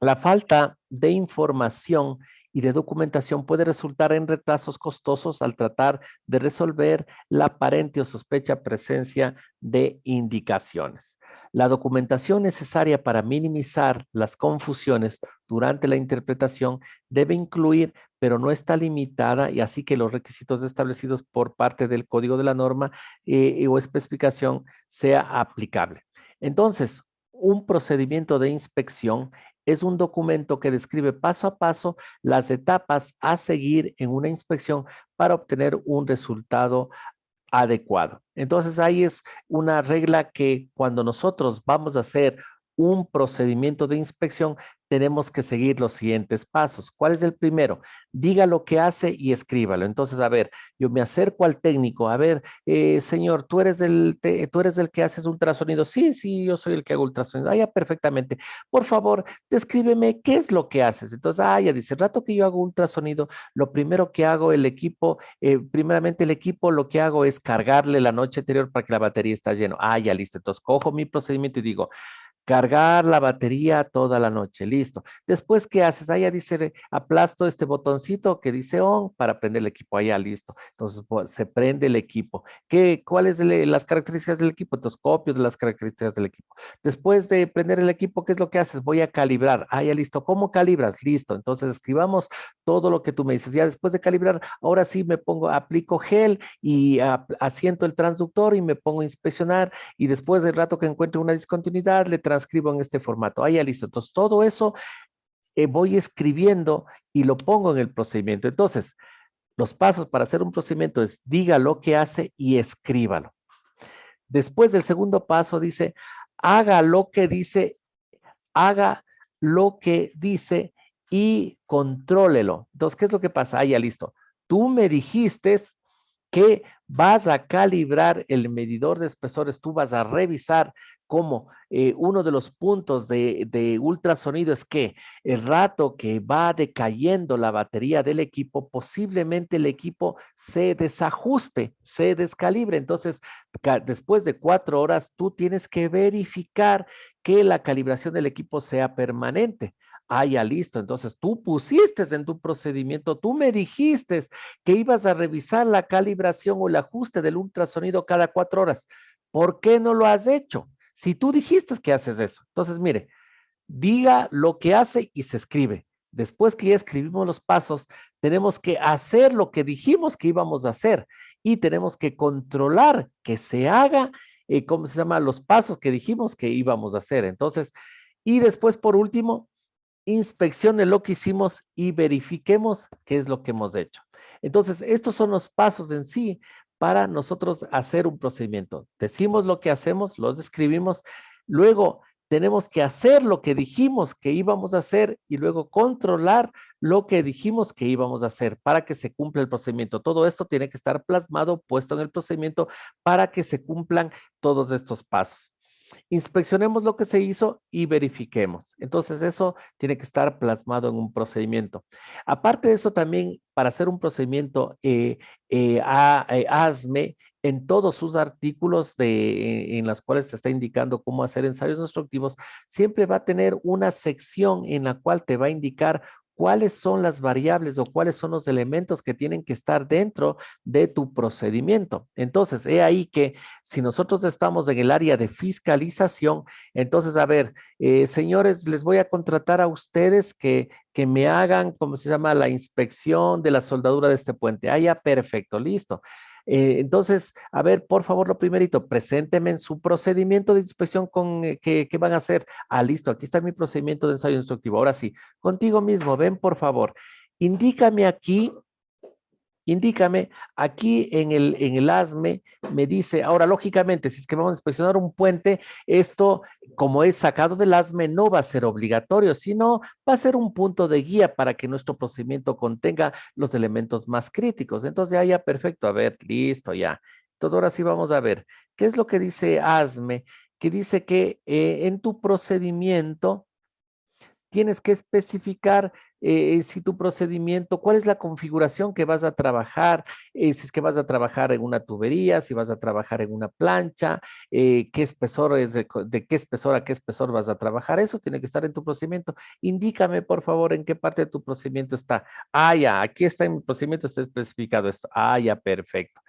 La falta de información y de documentación puede resultar en retrasos costosos al tratar de resolver la aparente o sospecha presencia de indicaciones. La documentación necesaria para minimizar las confusiones durante la interpretación debe incluir, pero no está limitada, y así que los requisitos establecidos por parte del código de la norma o especificación sea aplicable. Entonces, un procedimiento de inspección es un documento que describe paso a paso las etapas a seguir en una inspección para obtener un resultado adecuado. Entonces, ahí es una regla que cuando nosotros vamos a hacer un procedimiento de inspección, tenemos que seguir los siguientes pasos. ¿Cuál es el primero? Diga lo que hace y escríbalo. Entonces, a ver, yo me acerco al técnico. A ver, señor, tú eres el que haces ultrasonido. Sí, sí, yo soy el que hago ultrasonido. Ah, ya, perfectamente. Por favor, descríbeme qué es lo que haces. Entonces, ya dice, el rato que yo hago ultrasonido, lo primero que hago el equipo, primeramente el equipo lo que hago es cargarle la noche anterior para que la batería está llena. Ya listo. Entonces cojo mi procedimiento y digo, cargar la batería toda la noche, listo. Después, ¿qué haces? Allá dice, aplasto este botoncito que dice on para prender el equipo, allá listo. Entonces, pues, se prende el equipo. ¿Cuáles las características del equipo? Entonces, copio de las características del equipo. Después de prender el equipo, ¿qué es lo que haces? Voy a calibrar. Ya listo. ¿Cómo calibras? Listo. Entonces, escribamos todo lo que tú me dices. Ya después de calibrar, ahora sí me pongo, aplico gel y asiento el transductor y me pongo a inspeccionar y después del rato que encuentre una discontinuidad, le transcribo en este formato. Ya listo. Entonces, todo eso voy escribiendo y lo pongo en el procedimiento. Entonces, los pasos para hacer un procedimiento es diga lo que hace y escríbalo. Después del segundo paso dice, haga lo que dice, haga lo que dice y contrólelo. Entonces, ¿qué es lo que pasa? Ya listo. Tú me dijiste que vas a calibrar el medidor de espesores, tú vas a revisar cómo uno de los puntos de ultrasonido es que el rato que va decayendo la batería del equipo, posiblemente el equipo se desajuste, se descalibre. Entonces, después de 4 horas, tú tienes que verificar que la calibración del equipo sea permanente. Ya listo. Entonces tú pusiste en tu procedimiento, tú me dijiste que ibas a revisar la calibración o el ajuste del ultrasonido cada 4 horas. ¿Por qué no lo has hecho? Si tú dijiste que haces eso. Entonces, mire, diga lo que hace y se escribe. Después que ya escribimos los pasos, tenemos que hacer lo que dijimos que íbamos a hacer y tenemos que controlar que se haga, ¿cómo se llama? Los pasos que dijimos que íbamos a hacer. Entonces, y después, por último, inspeccione lo que hicimos y verifiquemos qué es lo que hemos hecho. Entonces, estos son los pasos en sí para nosotros hacer un procedimiento. Decimos lo que hacemos, los describimos, luego tenemos que hacer lo que dijimos que íbamos a hacer y luego controlar lo que dijimos que íbamos a hacer para que se cumpla el procedimiento. Todo esto tiene que estar plasmado, puesto en el procedimiento para que se cumplan todos estos pasos. Inspeccionemos lo que se hizo y verifiquemos. Entonces, eso tiene que estar plasmado en un procedimiento. Aparte de eso, también para hacer un procedimiento ASME, en todos sus artículos en las cuales te está indicando cómo hacer ensayos instructivos, siempre va a tener una sección en la cual te va a indicar cuáles son las variables o cuáles son los elementos que tienen que estar dentro de tu procedimiento. Entonces, he ahí que si nosotros estamos en el área de fiscalización, entonces, a ver, señores, les voy a contratar a ustedes que me hagan, ¿cómo se llama? La inspección de la soldadura de este puente. Ya, perfecto, listo. Entonces, a ver, por favor, lo primerito, presénteme en su procedimiento de inspección que van a hacer. Listo, aquí está mi procedimiento de ensayo instructivo. Ahora sí, contigo mismo, ven, por favor. Indícame aquí Indícame, aquí en el ASME me dice, ahora lógicamente, si es que vamos a inspeccionar un puente, esto como es sacado del ASME no va a ser obligatorio, sino va a ser un punto de guía para que nuestro procedimiento contenga los elementos más críticos. Entonces, ya, perfecto, a ver, listo, ya. Entonces, ahora sí vamos a ver, ¿qué es lo que dice ASME? Que dice que en tu procedimiento tienes que especificar si tu procedimiento, cuál es la configuración que vas a trabajar, si es que vas a trabajar en una tubería, si vas a trabajar en una plancha, qué espesor es, de qué espesor a qué espesor vas a trabajar. Eso tiene que estar en tu procedimiento. Indícame, por favor, en qué parte de tu procedimiento está. Ah, ya, aquí está en mi procedimiento, está especificado esto. Ah, ya, perfecto.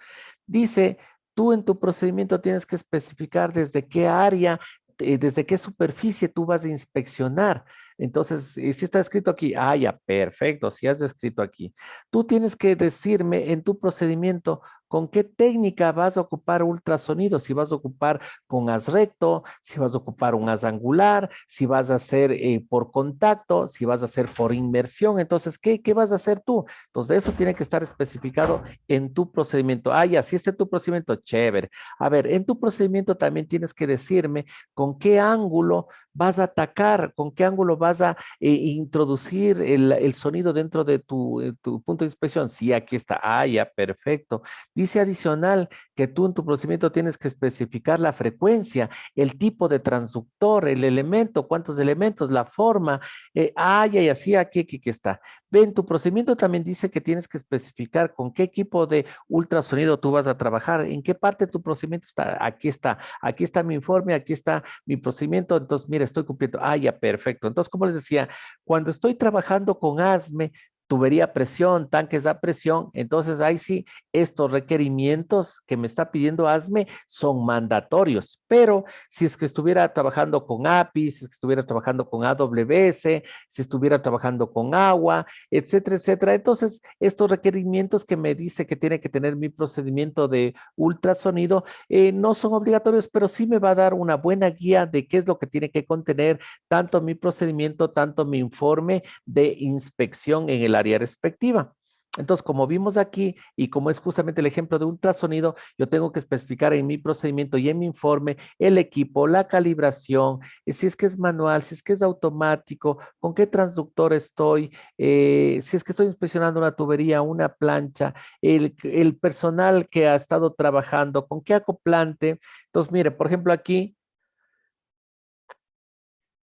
Dice, tú en tu procedimiento tienes que especificar desde qué área, desde qué superficie tú vas a inspeccionar. Entonces, si está escrito aquí, ah, ya, perfecto, si has escrito aquí. Tú tienes que decirme en tu procedimiento con qué técnica vas a ocupar ultrasonido, si vas a ocupar con haz recto, si vas a ocupar un haz angular, si vas a hacer por contacto, si vas a hacer por inmersión. Entonces, ¿qué vas a hacer tú? Entonces, eso tiene que estar especificado en tu procedimiento. Ah, ya, si este es tu procedimiento, chévere. A ver, en tu procedimiento también tienes que decirme con qué ángulo vas a atacar, con qué ángulo vas a introducir el sonido dentro de tu punto de inspección. Sí, aquí está. Ah, ya, perfecto. Dice adicional que tú en tu procedimiento tienes que especificar la frecuencia, el tipo de transductor, el elemento, cuántos elementos, la forma. Ya, ya, sí, aquí está. Ve, en tu procedimiento también dice que tienes que especificar con qué equipo de ultrasonido tú vas a trabajar, en qué parte de tu procedimiento está. Aquí está mi informe, aquí está mi procedimiento. Entonces, mira, estoy cumpliendo. Ah, ya, perfecto. Entonces, como les decía, cuando estoy trabajando con ASME, tubería a presión, tanques a presión, entonces ahí sí, estos requerimientos que me está pidiendo ASME son mandatorios, pero si es que estuviera trabajando con API, si es que estuviera trabajando con AWS, si estuviera trabajando con agua, etcétera, etcétera. Entonces, estos requerimientos que me dice que tiene que tener mi procedimiento de ultrasonido no son obligatorios, pero sí me va a dar una buena guía de qué es lo que tiene que contener tanto mi procedimiento, tanto mi informe de inspección en el área respectiva. Entonces, como vimos aquí y como es justamente el ejemplo de ultrasonido, yo tengo que especificar en mi procedimiento y en mi informe el equipo, la calibración, si es que es manual, si es que es automático, con qué transductor estoy, si es que estoy inspeccionando una tubería, una plancha, el personal que ha estado trabajando, con qué acoplante. Entonces, mire, por ejemplo, aquí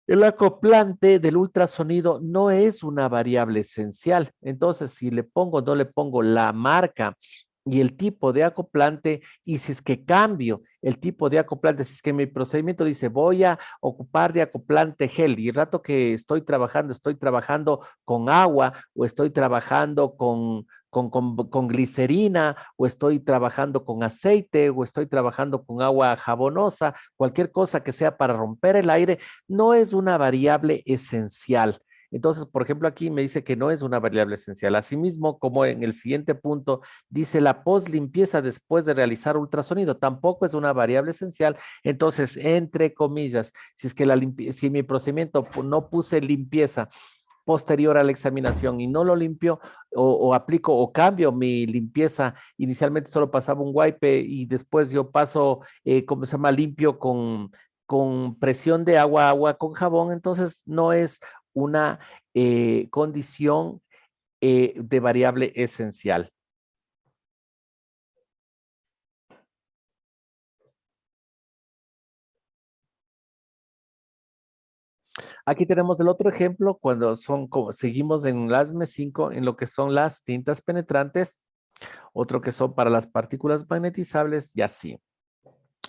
el acoplante del ultrasonido no es una variable esencial. Entonces, si le pongo o no le pongo la marca y el tipo de acoplante, y si es que cambio el tipo de acoplante, si es que mi procedimiento dice voy a ocupar de acoplante gel y el rato que estoy trabajando con agua o estoy trabajando con glicerina o estoy trabajando con aceite o estoy trabajando con agua jabonosa, cualquier cosa que sea para romper el aire, no es una variable esencial. Entonces, por ejemplo, aquí me dice que no es una variable esencial. Asimismo, como en el siguiente punto, dice la post-limpieza después de realizar ultrasonido, tampoco es una variable esencial. Entonces, entre comillas, si es que si mi procedimiento no puse limpieza posterior a la examinación y no lo limpio o aplico o cambio mi limpieza, inicialmente solo pasaba un wipe y después yo paso, ¿cómo se llama? Limpio con presión de agua, agua con jabón, entonces no es una condición de variable esencial. Aquí tenemos el otro ejemplo cuando son, como seguimos en las M5 en lo que son las tintas penetrantes, otro que son para las partículas magnetizables y así.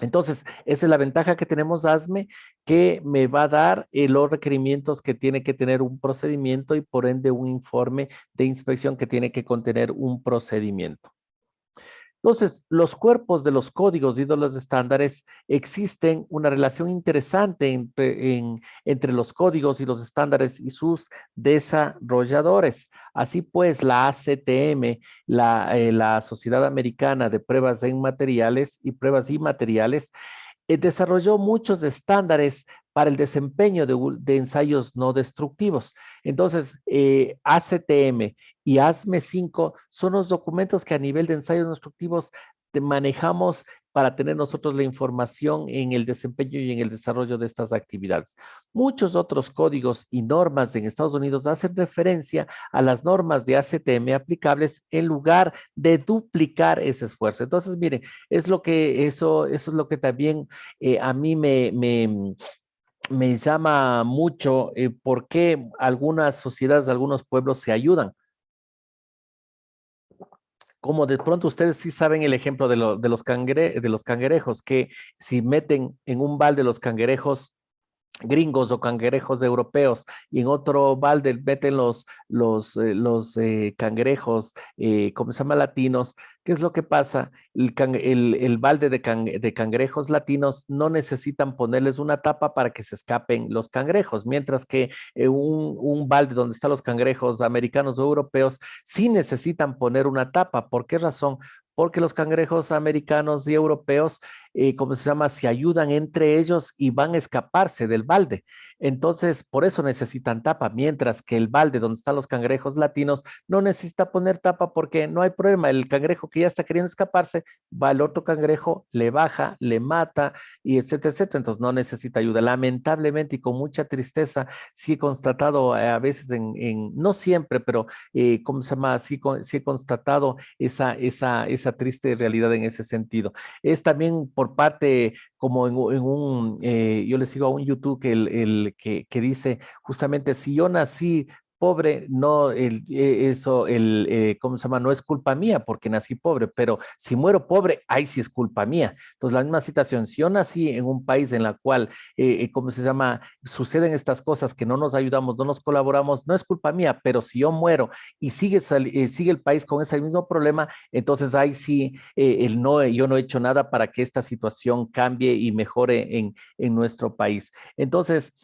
Entonces, esa es la ventaja que tenemos ASME, que me va a dar los requerimientos que tiene que tener un procedimiento y por ende un informe de inspección que tiene que contener un procedimiento. Entonces, los cuerpos de los códigos y de los estándares existen una relación interesante entre los códigos y los estándares y sus desarrolladores. Así pues, la ACTM, la Sociedad Americana de Pruebas en Materiales y Pruebas Inmateriales, desarrolló muchos estándares para el desempeño de ensayos no destructivos. Entonces, ACTM y ASME 5 son los documentos que a nivel de ensayos no destructivos manejamos para tener nosotros la información en el desempeño y en el desarrollo de estas actividades. Muchos otros códigos y normas en Estados Unidos hacen referencia a las normas de ACTM aplicables en lugar de duplicar ese esfuerzo. Entonces, miren, eso es lo que también a mí me llama mucho por qué algunas sociedades, algunos pueblos se ayudan. Como de pronto ustedes sí saben el ejemplo de los cangrejos, que si meten en un balde los cangrejos gringos o cangrejos europeos y en otro balde meten los cangrejos, ¿cómo se llama? Latinos. ¿Qué es lo que pasa? El balde de cangrejos latinos no necesitan ponerles una tapa para que se escapen los cangrejos, mientras que un balde donde están los cangrejos americanos o europeos sí necesitan poner una tapa. ¿Por qué razón? Porque los cangrejos americanos y europeos, ¿cómo se llama? Se ayudan entre ellos y van a escaparse del balde. Entonces, por eso necesitan tapa, mientras que el balde donde están los cangrejos latinos no necesita poner tapa porque no hay problema. El cangrejo que ya está queriendo escaparse, va al otro cangrejo, le baja, le mata y etcétera, etcétera. Entonces, no necesita ayuda. Lamentablemente y con mucha tristeza, sí he constatado a veces no siempre, pero ¿cómo se llama? Sí he constatado esa triste realidad en ese sentido. Es también por parte, como yo le sigo a un YouTube que dice justamente, si yo nací pobre, no, ¿cómo se llama? No es culpa mía porque nací pobre, pero si muero pobre, ahí sí es culpa mía. Entonces, la misma situación, si yo nací en un país en la cual, ¿cómo se llama? Suceden estas cosas que no nos ayudamos, no nos colaboramos, no es culpa mía, pero si yo muero y sigue el país con ese mismo problema, entonces ahí sí, yo no he hecho nada para que esta situación cambie y mejore en nuestro país. Entonces,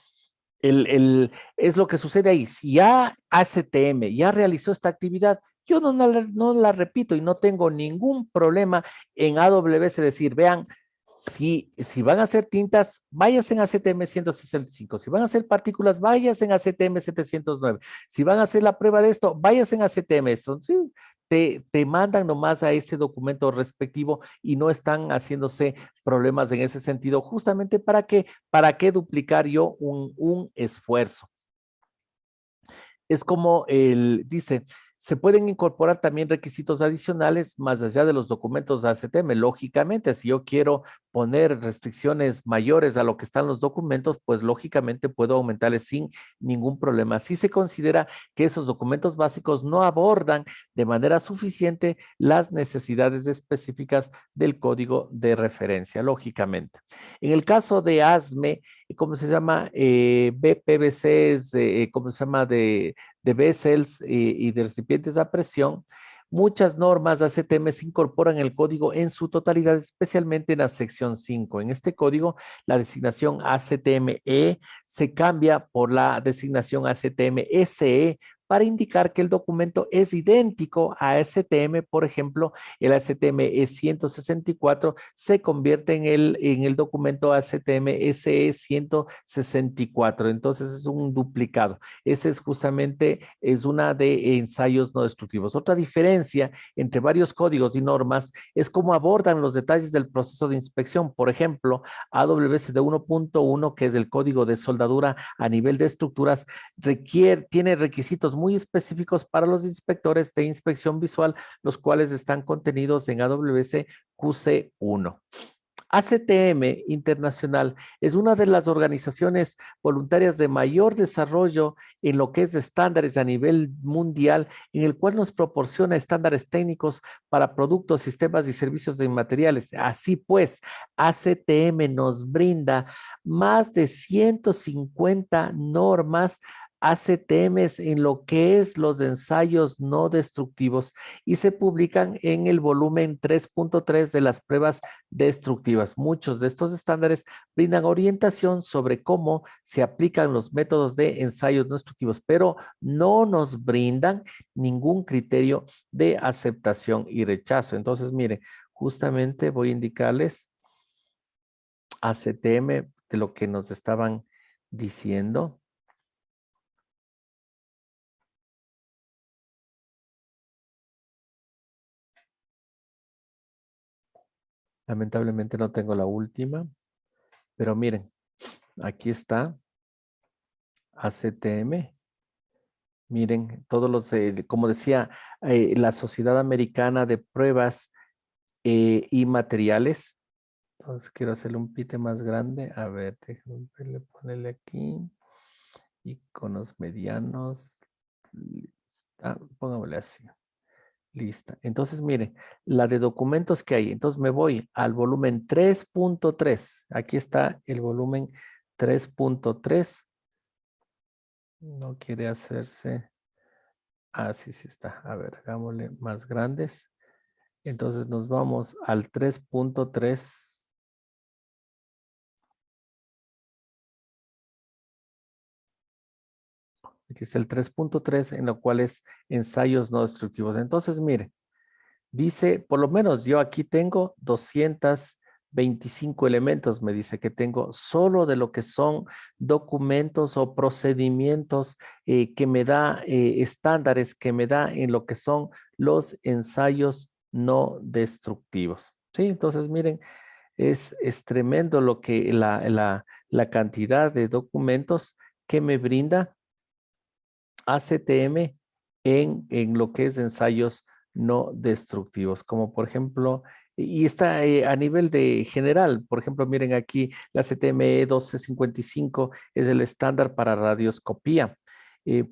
es lo que sucede ahí. Si ya ACTM ya realizó esta actividad, yo no la repito y no tengo ningún problema en AWS decir, vean, si van a hacer tintas, váyanse en ACTM 165. Si van a hacer partículas, váyanse en ACTM 709. Si van a hacer la prueba de esto, váyanse en ACTM. Sí, te mandan nomás a ese documento respectivo y no están haciéndose problemas en ese sentido, justamente para qué duplicar yo un esfuerzo. Es como dice, se pueden incorporar también requisitos adicionales más allá de los documentos de ACTM. Lógicamente, si yo quiero poner restricciones mayores a lo que están los documentos, pues lógicamente puedo aumentarles sin ningún problema. Si se considera que esos documentos básicos no abordan de manera suficiente las necesidades específicas del código de referencia, lógicamente. En el caso de ASME, ¿cómo se llama? BPBCs, ¿cómo se llama? De vessels y de recipientes a presión, muchas normas ACTM se incorporan el código en su totalidad, especialmente en la sección 5. En este código, la designación ACTM-E se cambia por la designación ACTM-SE para indicar que el documento es idéntico a ACTM. Por ejemplo, el ACTM E164 se convierte en el documento ACTM SE 164. Entonces es un duplicado. Ese es justamente, es una de ensayos no destructivos. Otra diferencia entre varios códigos y normas es cómo abordan los detalles del proceso de inspección. Por ejemplo, AWS de 1.1, que es el código de soldadura a nivel de estructuras, tiene requisitos muy específicos para los inspectores de inspección visual, los cuales están contenidos en AWS QC1. ACTM Internacional es una de las organizaciones voluntarias de mayor desarrollo en lo que es estándares a nivel mundial, en el cual nos proporciona estándares técnicos para productos, sistemas y servicios de materiales. Así pues, ACTM nos brinda más de 150 normas ACTMs en lo que es los ensayos no destructivos y se publican en el volumen 3.3 de las pruebas destructivas. Muchos de estos estándares brindan orientación sobre cómo se aplican los métodos de ensayos no destructivos, pero no nos brindan ningún criterio de aceptación y rechazo. Entonces, miren, justamente voy a indicarles ACTM de lo que nos estaban diciendo. Lamentablemente no tengo la última, pero miren, aquí está ACTM. Miren, como decía, la Sociedad Americana de Pruebas y Materiales Entonces quiero hacerle un pite más grande. A ver, déjame ponerle aquí. Iconos medianos. Lista. Pongámosle así. Lista. Entonces, mire, la de documentos que hay. Entonces me voy al volumen 3.3. Aquí está el volumen 3.3. No quiere hacerse. Ah, sí, sí está. A ver, hagámosle más grandes. Entonces nos vamos al 3.3. Aquí está el 3.3 en lo cual es ensayos no destructivos. Entonces, mire, dice, por lo menos yo aquí tengo 225 elementos, me dice que tengo solo de lo que son documentos o procedimientos que me da, estándares que me da en lo que son los ensayos no destructivos. Sí, entonces miren, es tremendo lo que la cantidad de documentos que me brinda ACTM en lo que es ensayos no destructivos, como por ejemplo, y está a nivel de general, por ejemplo, miren aquí, la ACTM 1255 es el estándar para radioscopía.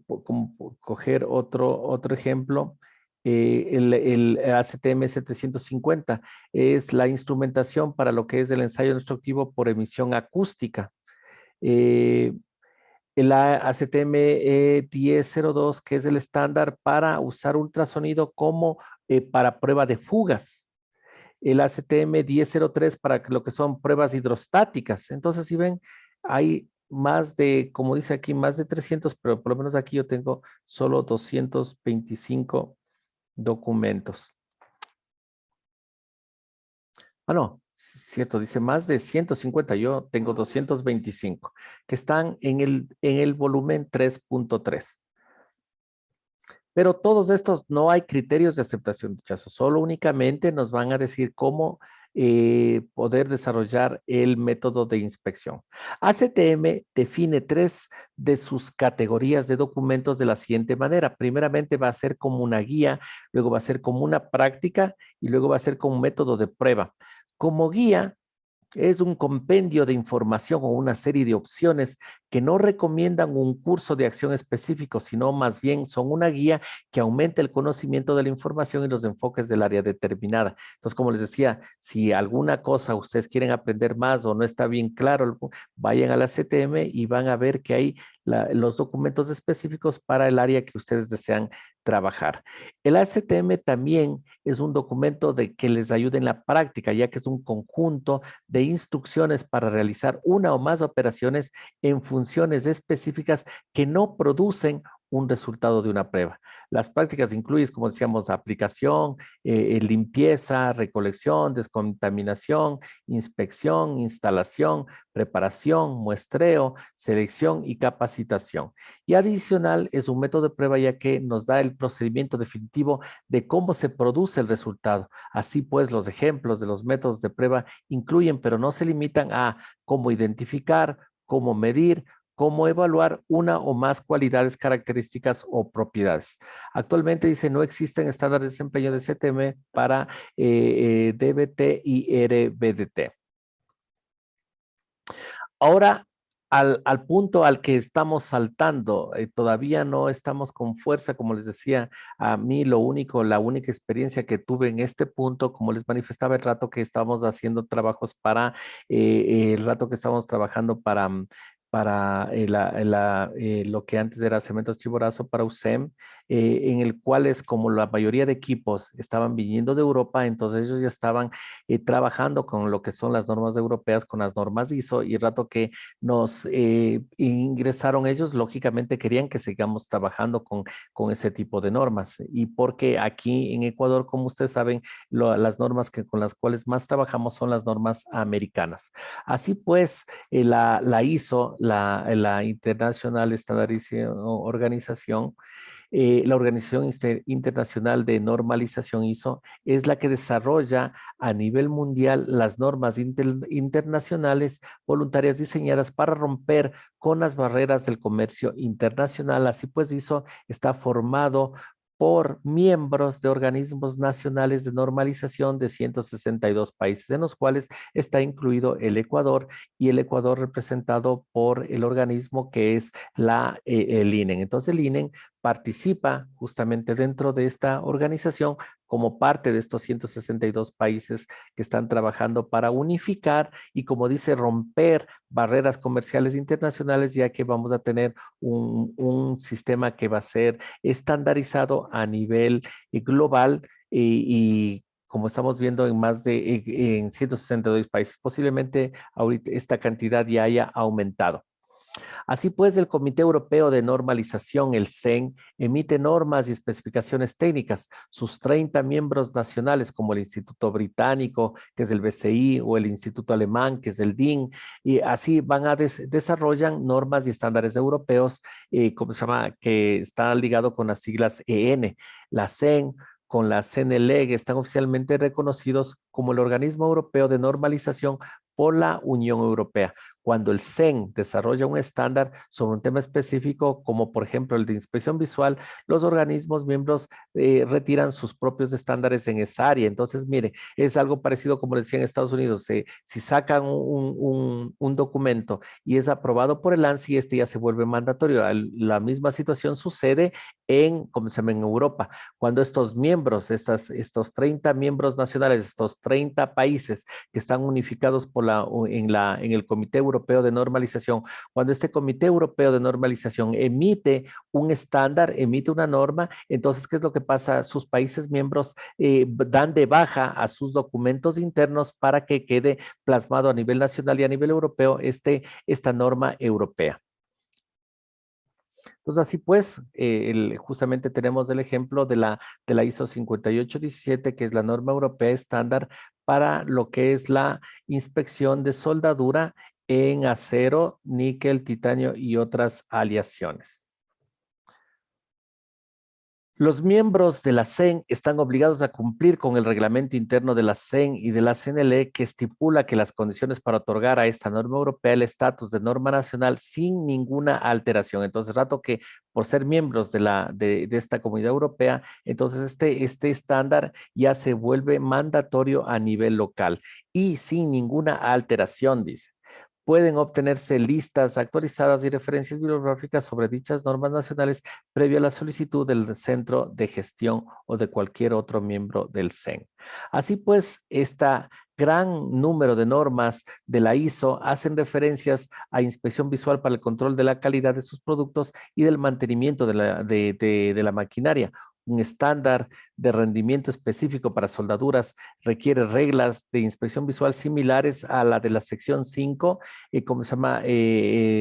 Como coger otro ejemplo, el ACTM 750 es la instrumentación para lo que es el ensayo destructivo por emisión acústica. Eh, el ACTM 1002, que es el estándar para usar ultrasonido como para prueba de fugas. El ACTM 1003 para lo que son pruebas hidrostáticas. Entonces, si ven, hay más de, como dice aquí, más de 300, pero por lo menos aquí yo tengo solo 225 documentos. Ah, no, cierto, dice más de 150, yo tengo 225 que están en el volumen 3.3. Pero todos estos no hay criterios de aceptación de rechazo, solo únicamente nos van a decir cómo poder desarrollar el método de inspección. ACTM define 3 de sus categorías de documentos de la siguiente manera. Primeramente va a ser como una guía, luego va a ser como una práctica y luego va a ser como un método de prueba. Como guía, es un compendio de información o una serie de opciones que no recomiendan un curso de acción específico, sino más bien son una guía que aumenta el conocimiento de la información y los enfoques del área determinada. Entonces, como les decía, si alguna cosa ustedes quieren aprender más o no está bien claro, vayan a la CTM y van a ver que hay los documentos específicos para el área que ustedes desean trabajar. El ACTM también es un documento que les ayude en la práctica, ya que es un conjunto de instrucciones para realizar una o más operaciones en funciones específicas que no producen un resultado de una prueba. Las prácticas incluyen, como decíamos, aplicación, limpieza, recolección, descontaminación, inspección, instalación, preparación, muestreo, selección y capacitación. Y adicional es un método de prueba ya que nos da el procedimiento definitivo de cómo se produce el resultado. Así pues, los ejemplos de los métodos de prueba incluyen, pero no se limitan a cómo identificar, cómo medir, cómo evaluar una o más cualidades, características o propiedades. Actualmente dice no existen estándares de desempeño de CTM para DBT y RBDT. Ahora, al punto al que estamos saltando, todavía no estamos con fuerza, como les decía, a mí la única experiencia que tuve en este punto, como les manifestaba el rato que estábamos haciendo trabajos para, el rato que estábamos trabajando para lo que antes era Cementos Chimborazo para USEM, en el cual es como la mayoría de equipos estaban viniendo de Europa, entonces ellos ya estaban trabajando con lo que son las normas europeas, con las normas ISO, y el rato que nos ingresaron ellos, lógicamente querían que sigamos trabajando con ese tipo de normas. Y porque aquí en Ecuador, como ustedes saben, las normas con las cuales más trabajamos son las normas americanas. Así pues, la ISO, la International Standardization Organization, la Organización Internacional de Normalización ISO es la que desarrolla a nivel mundial las normas internacionales voluntarias diseñadas para romper con las barreras del comercio internacional. Así pues, ISO está formado por miembros de organismos nacionales de normalización de 162 países, en los cuales está incluido el Ecuador, y el Ecuador representado por el organismo que es el INEN. Entonces el INEN participa justamente dentro de esta organización como parte de estos 162 países que están trabajando para unificar y, como dice, romper barreras comerciales internacionales, ya que vamos a tener un sistema que va a ser estandarizado a nivel global y como estamos viendo en más de en 162 países, posiblemente ahorita esta cantidad ya haya aumentado. Así pues, el Comité Europeo de Normalización, el CEN, emite normas y especificaciones técnicas. Sus 30 miembros nacionales, como el Instituto Británico, que es el BCI, o el Instituto Alemán, que es el DIN, y así van a desarrollan normas y estándares europeos, ¿cómo se llama? Que está ligado con las siglas EN. La CEN con la CNLEG están oficialmente reconocidos como el Organismo Europeo de Normalización por la Unión Europea. Cuando el CEN desarrolla un estándar sobre un tema específico, como por ejemplo el de inspección visual, los organismos miembros retiran sus propios estándares en esa área. Entonces, mire, es algo parecido como decía en Estados Unidos. Si sacan un documento y es aprobado por el ANSI, este ya se vuelve mandatorio. La misma situación sucede como se llama, en Europa. Cuando estos miembros, estos 30 miembros nacionales, estos 30 países que están unificados en el Comité Europeo de Normalización, cuando este Comité Europeo de Normalización emite un estándar, emite una norma, entonces, ¿qué es lo que pasa? Sus países miembros dan de baja a sus documentos internos para que quede plasmado a nivel nacional y a nivel europeo esta norma europea. Entonces, así pues, justamente tenemos el ejemplo de la ISO 5817, que es la norma europea estándar para lo que es la inspección de soldadura en acero, níquel, titanio y otras aleaciones. Los miembros de la CEN están obligados a cumplir con el reglamento interno de la CEN y de la CNLE, que estipula que las condiciones para otorgar a esta norma europea el estatus de norma nacional sin ninguna alteración. Entonces, rato que por ser miembros de esta comunidad europea, entonces este estándar ya se vuelve mandatorio a nivel local y sin ninguna alteración, dice. Pueden obtenerse listas actualizadas y referencias bibliográficas sobre dichas normas nacionales previo a la solicitud del centro de gestión o de cualquier otro miembro del CEN. Así pues, esta gran número de normas de la ISO hacen referencias a inspección visual para el control de la calidad de sus productos y del mantenimiento de la maquinaria. Un estándar de rendimiento específico para soldaduras requiere reglas de inspección visual similares a la de la sección 5, ¿cómo se llama? Del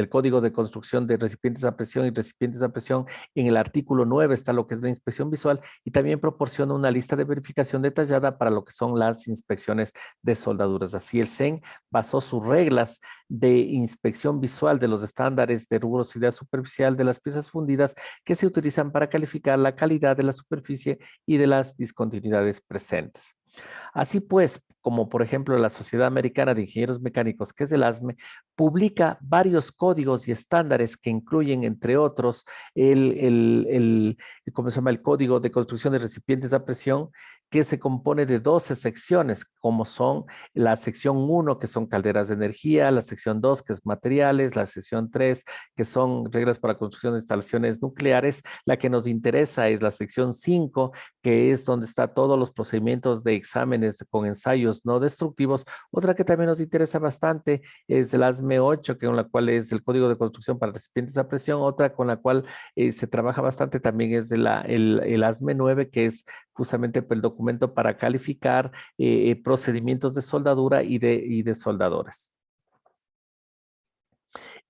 Código de Construcción de Recipientes a Presión y Recipientes a Presión. En el artículo 9 está lo que es la inspección visual y también proporciona una lista de verificación detallada para lo que son las inspecciones de soldaduras. Así el CEN basó sus reglas de inspección visual de los estándares de rigurosidad superficial de las piezas fundidas que se utilizan para calificar la calidad de la superficie y de las discontinuidades presentes. Así pues, como por ejemplo la Sociedad Americana de Ingenieros Mecánicos, que es el ASME, publica varios códigos y estándares que incluyen, entre otros, ¿cómo se llama? El Código de Construcción de Recipientes a Presión, que se compone de 12 secciones, como son la sección 1, que son calderas de energía, la sección 2, que es materiales, la sección 3, que son reglas para construcción de instalaciones nucleares. La que nos interesa es la sección 5, que es donde está todos los procedimientos de exámenes con ensayos no destructivos. Otra que también nos interesa bastante es el ASME 8, con la cual es el Código de Construcción para Recipientes a Presión. Otra con la cual se trabaja bastante también es el ASME 9, que es justamente el documento para calificar procedimientos de soldadura y de soldadores.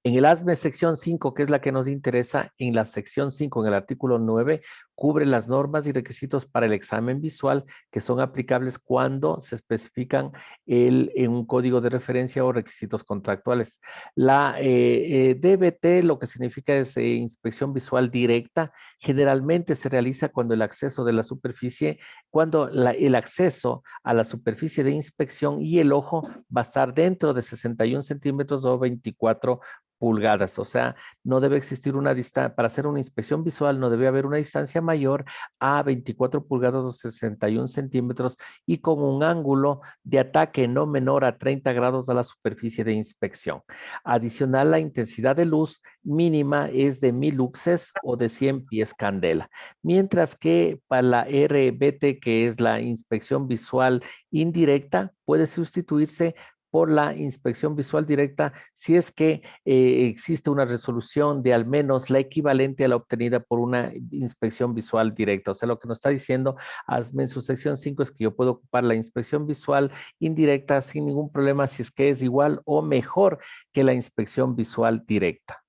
En el ASME sección 5, que es la que nos interesa, en la sección 5, en el artículo 9, cubre las normas y requisitos para el examen visual que son aplicables cuando se especifican en un código de referencia o requisitos contractuales. La DBT lo que significa es inspección visual directa. Generalmente se realiza cuando el acceso de la superficie, cuando el acceso a la superficie de inspección y el ojo va a estar dentro de 61 centímetros o 24 pulgadas, o sea, no debe existir una distancia, para hacer una inspección visual no debe haber una distancia mayor a 24 pulgadas o 61 centímetros y con un ángulo de ataque no menor a 30 grados a la superficie de inspección. Adicional, la intensidad de luz mínima es de 1000 luxes o de 100 pies candela, mientras que para la RBT, que es la inspección visual indirecta, puede sustituirse por la inspección visual directa si es que existe una resolución de al menos la equivalente a la obtenida por una inspección visual directa. O sea, lo que nos está diciendo Asme en su sección 5 es que yo puedo ocupar la inspección visual indirecta sin ningún problema si es que es igual o mejor que la inspección visual directa.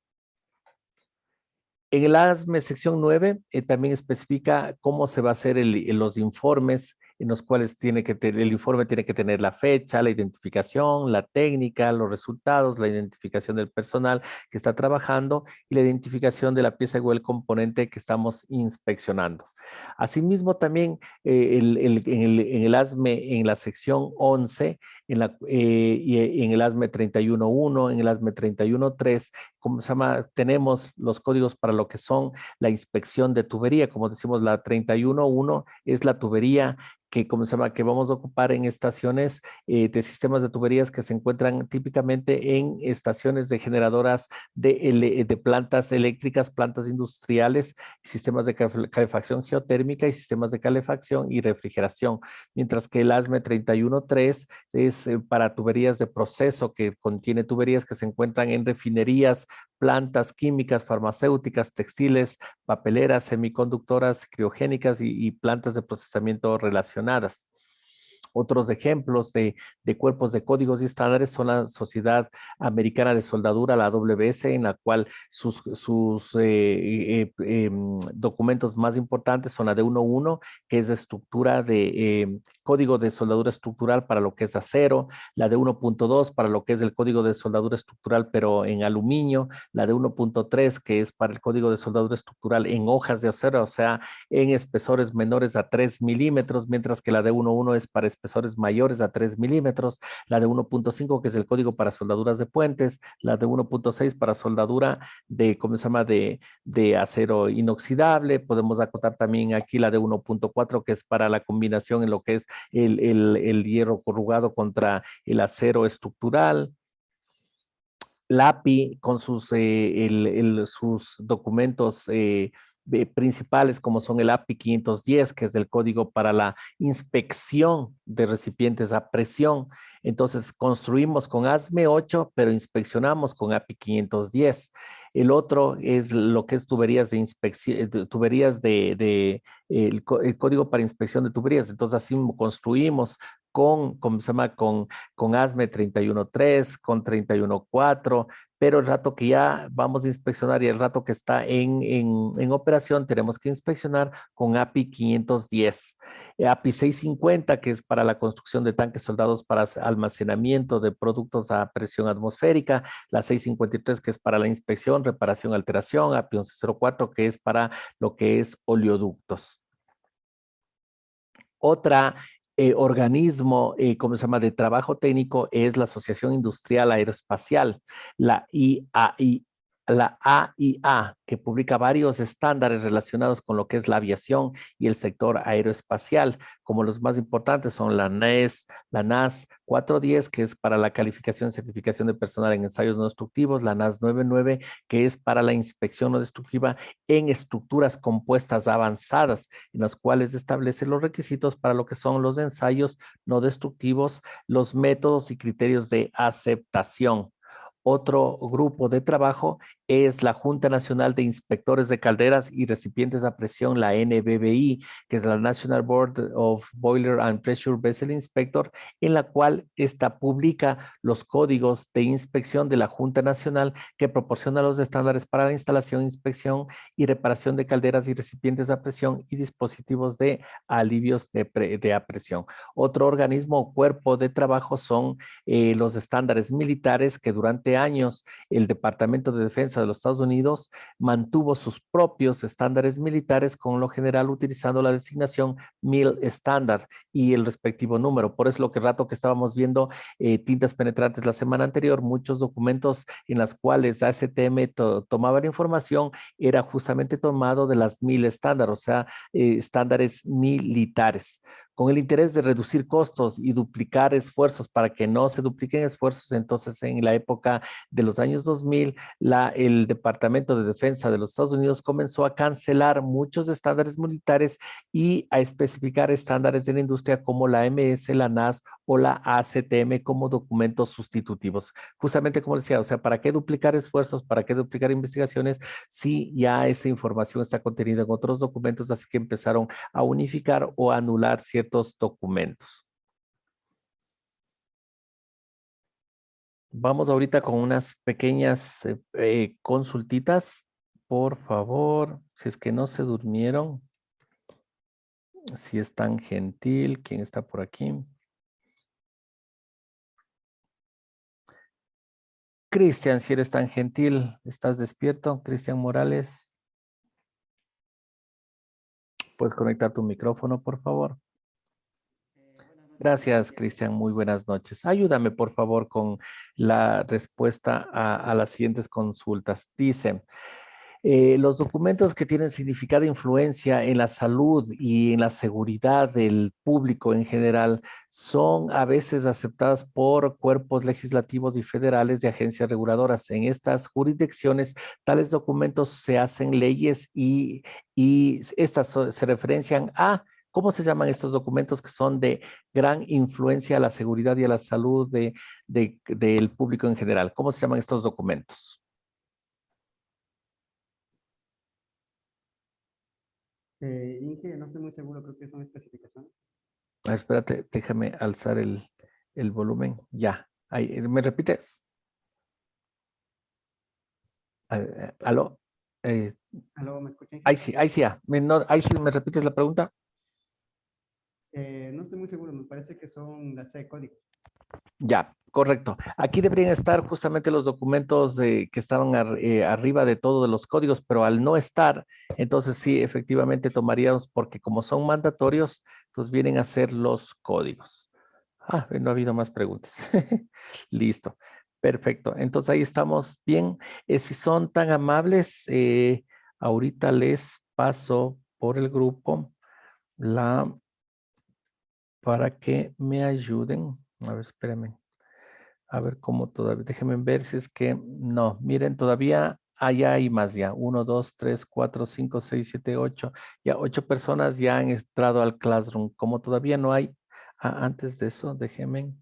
En el ASME sección 9 también especifica cómo se va a hacer los informes en los cuales el informe tiene que tener la fecha, la identificación, la técnica, los resultados, la identificación del personal que está trabajando y la identificación de la pieza o el componente que estamos inspeccionando. Asimismo, también en el ASME, en la sección 11, y en el ASME 31.1, en el ASME 31.3, ¿cómo se llama? Tenemos los códigos para lo que son la inspección de tubería. Como decimos, la 31.1 es la tubería que, ¿cómo se llama? Que vamos a ocupar en estaciones de sistemas de tuberías que se encuentran típicamente en estaciones de generadoras de plantas eléctricas, plantas industriales, sistemas de calefacción geotérmica y sistemas de calefacción y refrigeración. Mientras que el ASME 31.3 es para tuberías de proceso, que contiene tuberías que se encuentran en refinerías, plantas químicas, farmacéuticas, textiles, papeleras, semiconductoras, criogénicas y plantas de procesamiento relacionadas. Otros ejemplos de cuerpos de códigos y estándares son la Sociedad Americana de Soldadura, la AWS, en la cual sus documentos más importantes son la de 1.1, que es de estructura de código de soldadura estructural para lo que es acero, la de 1.2 para lo que es el código de soldadura estructural pero en aluminio, la de 1.3 que es para el código de soldadura estructural en hojas de acero, o sea, en espesores menores a 3 milímetros, mientras que la de 1.1 es para espesores mayores a 3 milímetros, la de 1.5 que es el código para soldaduras de puentes, la de 1.6 para soldadura ¿cómo se llama? De acero inoxidable. Podemos acotar también aquí la de 1.4 que es para la combinación en lo que es el hierro corrugado contra el acero estructural. La API con sus documentos principales como son el API 510, que es el código para la inspección de recipientes a presión. Entonces construimos con ASME 8, pero inspeccionamos con API 510. El otro es lo que es tuberías de inspección, tuberías el código para inspección de tuberías. Entonces así construimos ¿cómo se llama? Con ASME 31.3, con 31.4, pero el rato que ya vamos a inspeccionar y el rato que está en operación, tenemos que inspeccionar con API 510. API 650, que es para la construcción de tanques soldados para almacenamiento de productos a presión atmosférica, la 653, que es para la inspección, reparación, alteración, API 1104, que es para lo que es oleoductos. Otra organismo, ¿cómo se llama?, de trabajo técnico es la Asociación Industrial Aeroespacial, la AIA, que publica varios estándares relacionados con lo que es la aviación y el sector aeroespacial, como los más importantes son la NAS 410, que es para la calificación y certificación de personal en ensayos no destructivos, la NAS 99, que es para la inspección no destructiva en estructuras compuestas avanzadas, en las cuales establece los requisitos para lo que son los ensayos no destructivos, los métodos y criterios de aceptación. Otro grupo de trabajo es la Junta Nacional de Inspectores de Calderas y Recipientes a Presión, la NBBI, que es la National Board of Boiler and Pressure Vessel Inspector, en la cual esta publica los códigos de inspección de la Junta Nacional que proporciona los estándares para la instalación, inspección y reparación de calderas y recipientes a presión y dispositivos de alivios de a presión. Otro organismo o cuerpo de trabajo son los estándares militares que durante años el Departamento de Defensa de los Estados Unidos mantuvo sus propios estándares militares, con lo general utilizando la designación MIL estándar y el respectivo número. Por eso lo que rato que estábamos viendo tintas penetrantes la semana anterior, muchos documentos en las cuales ASTM tomaba la información era justamente tomado de las MIL estándar, o sea, estándares militares. Con el interés de reducir costos y duplicar esfuerzos para que no se dupliquen esfuerzos, entonces en la época de los años 2000, el Departamento de Defensa de los Estados Unidos comenzó a cancelar muchos estándares militares y a especificar estándares de la industria como la MS, la NAS o la ACTM como documentos sustitutivos. Justamente como decía, o sea, ¿para qué duplicar esfuerzos? ¿Para qué duplicar investigaciones si ya esa información está contenida en otros documentos? Así que empezaron a unificar o anular ciertos documentos. Vamos ahorita con unas pequeñas consultitas. Por favor, si es que no se durmieron, si es tan gentil, ¿quién está por aquí? Cristian, si eres tan gentil, ¿estás despierto? Cristian Morales, ¿puedes conectar tu micrófono, por favor? Gracias, Cristian. Muy buenas noches. Ayúdame, por favor, con la respuesta a las siguientes consultas. Dice, los documentos que tienen significado e influencia en la salud y en la seguridad del público en general son a veces aceptadas por cuerpos legislativos y federales de agencias reguladoras. En estas jurisdicciones, tales documentos se hacen leyes y estas se referencian a... ¿Cómo se llaman estos documentos que son de gran influencia a la seguridad y a la salud del público en general? ¿Cómo se llaman estos documentos? Inge, no estoy muy seguro, creo que son especificaciones. A ver, espérate, déjame alzar el volumen. Ya. Ahí, ¿me repites? ¿Aló? Eh, ¿Aló, me escucha, Inge? ahí sí, ya. Ahí sí, ¿me repites la pregunta? No estoy muy seguro, me parece que son las C códigos. Ya, correcto. Aquí deberían estar justamente los documentos que estaban arriba de todo de los códigos, pero al no estar, entonces sí, efectivamente tomaríamos, porque como son mandatorios, pues vienen a ser los códigos. Ah, no ha habido más preguntas. Listo. Perfecto. Entonces ahí estamos bien. Si son tan amables, ahorita les paso por el grupo la para que me ayuden. A ver, espérenme. A ver cómo todavía. Déjenme ver si es que no. Miren, todavía allá hay más ya. 1, 2, 3, 4, 5, 6, 7, 8. Ya 8 personas ya han entrado al Classroom. Como todavía no hay. Antes de eso, déjenme.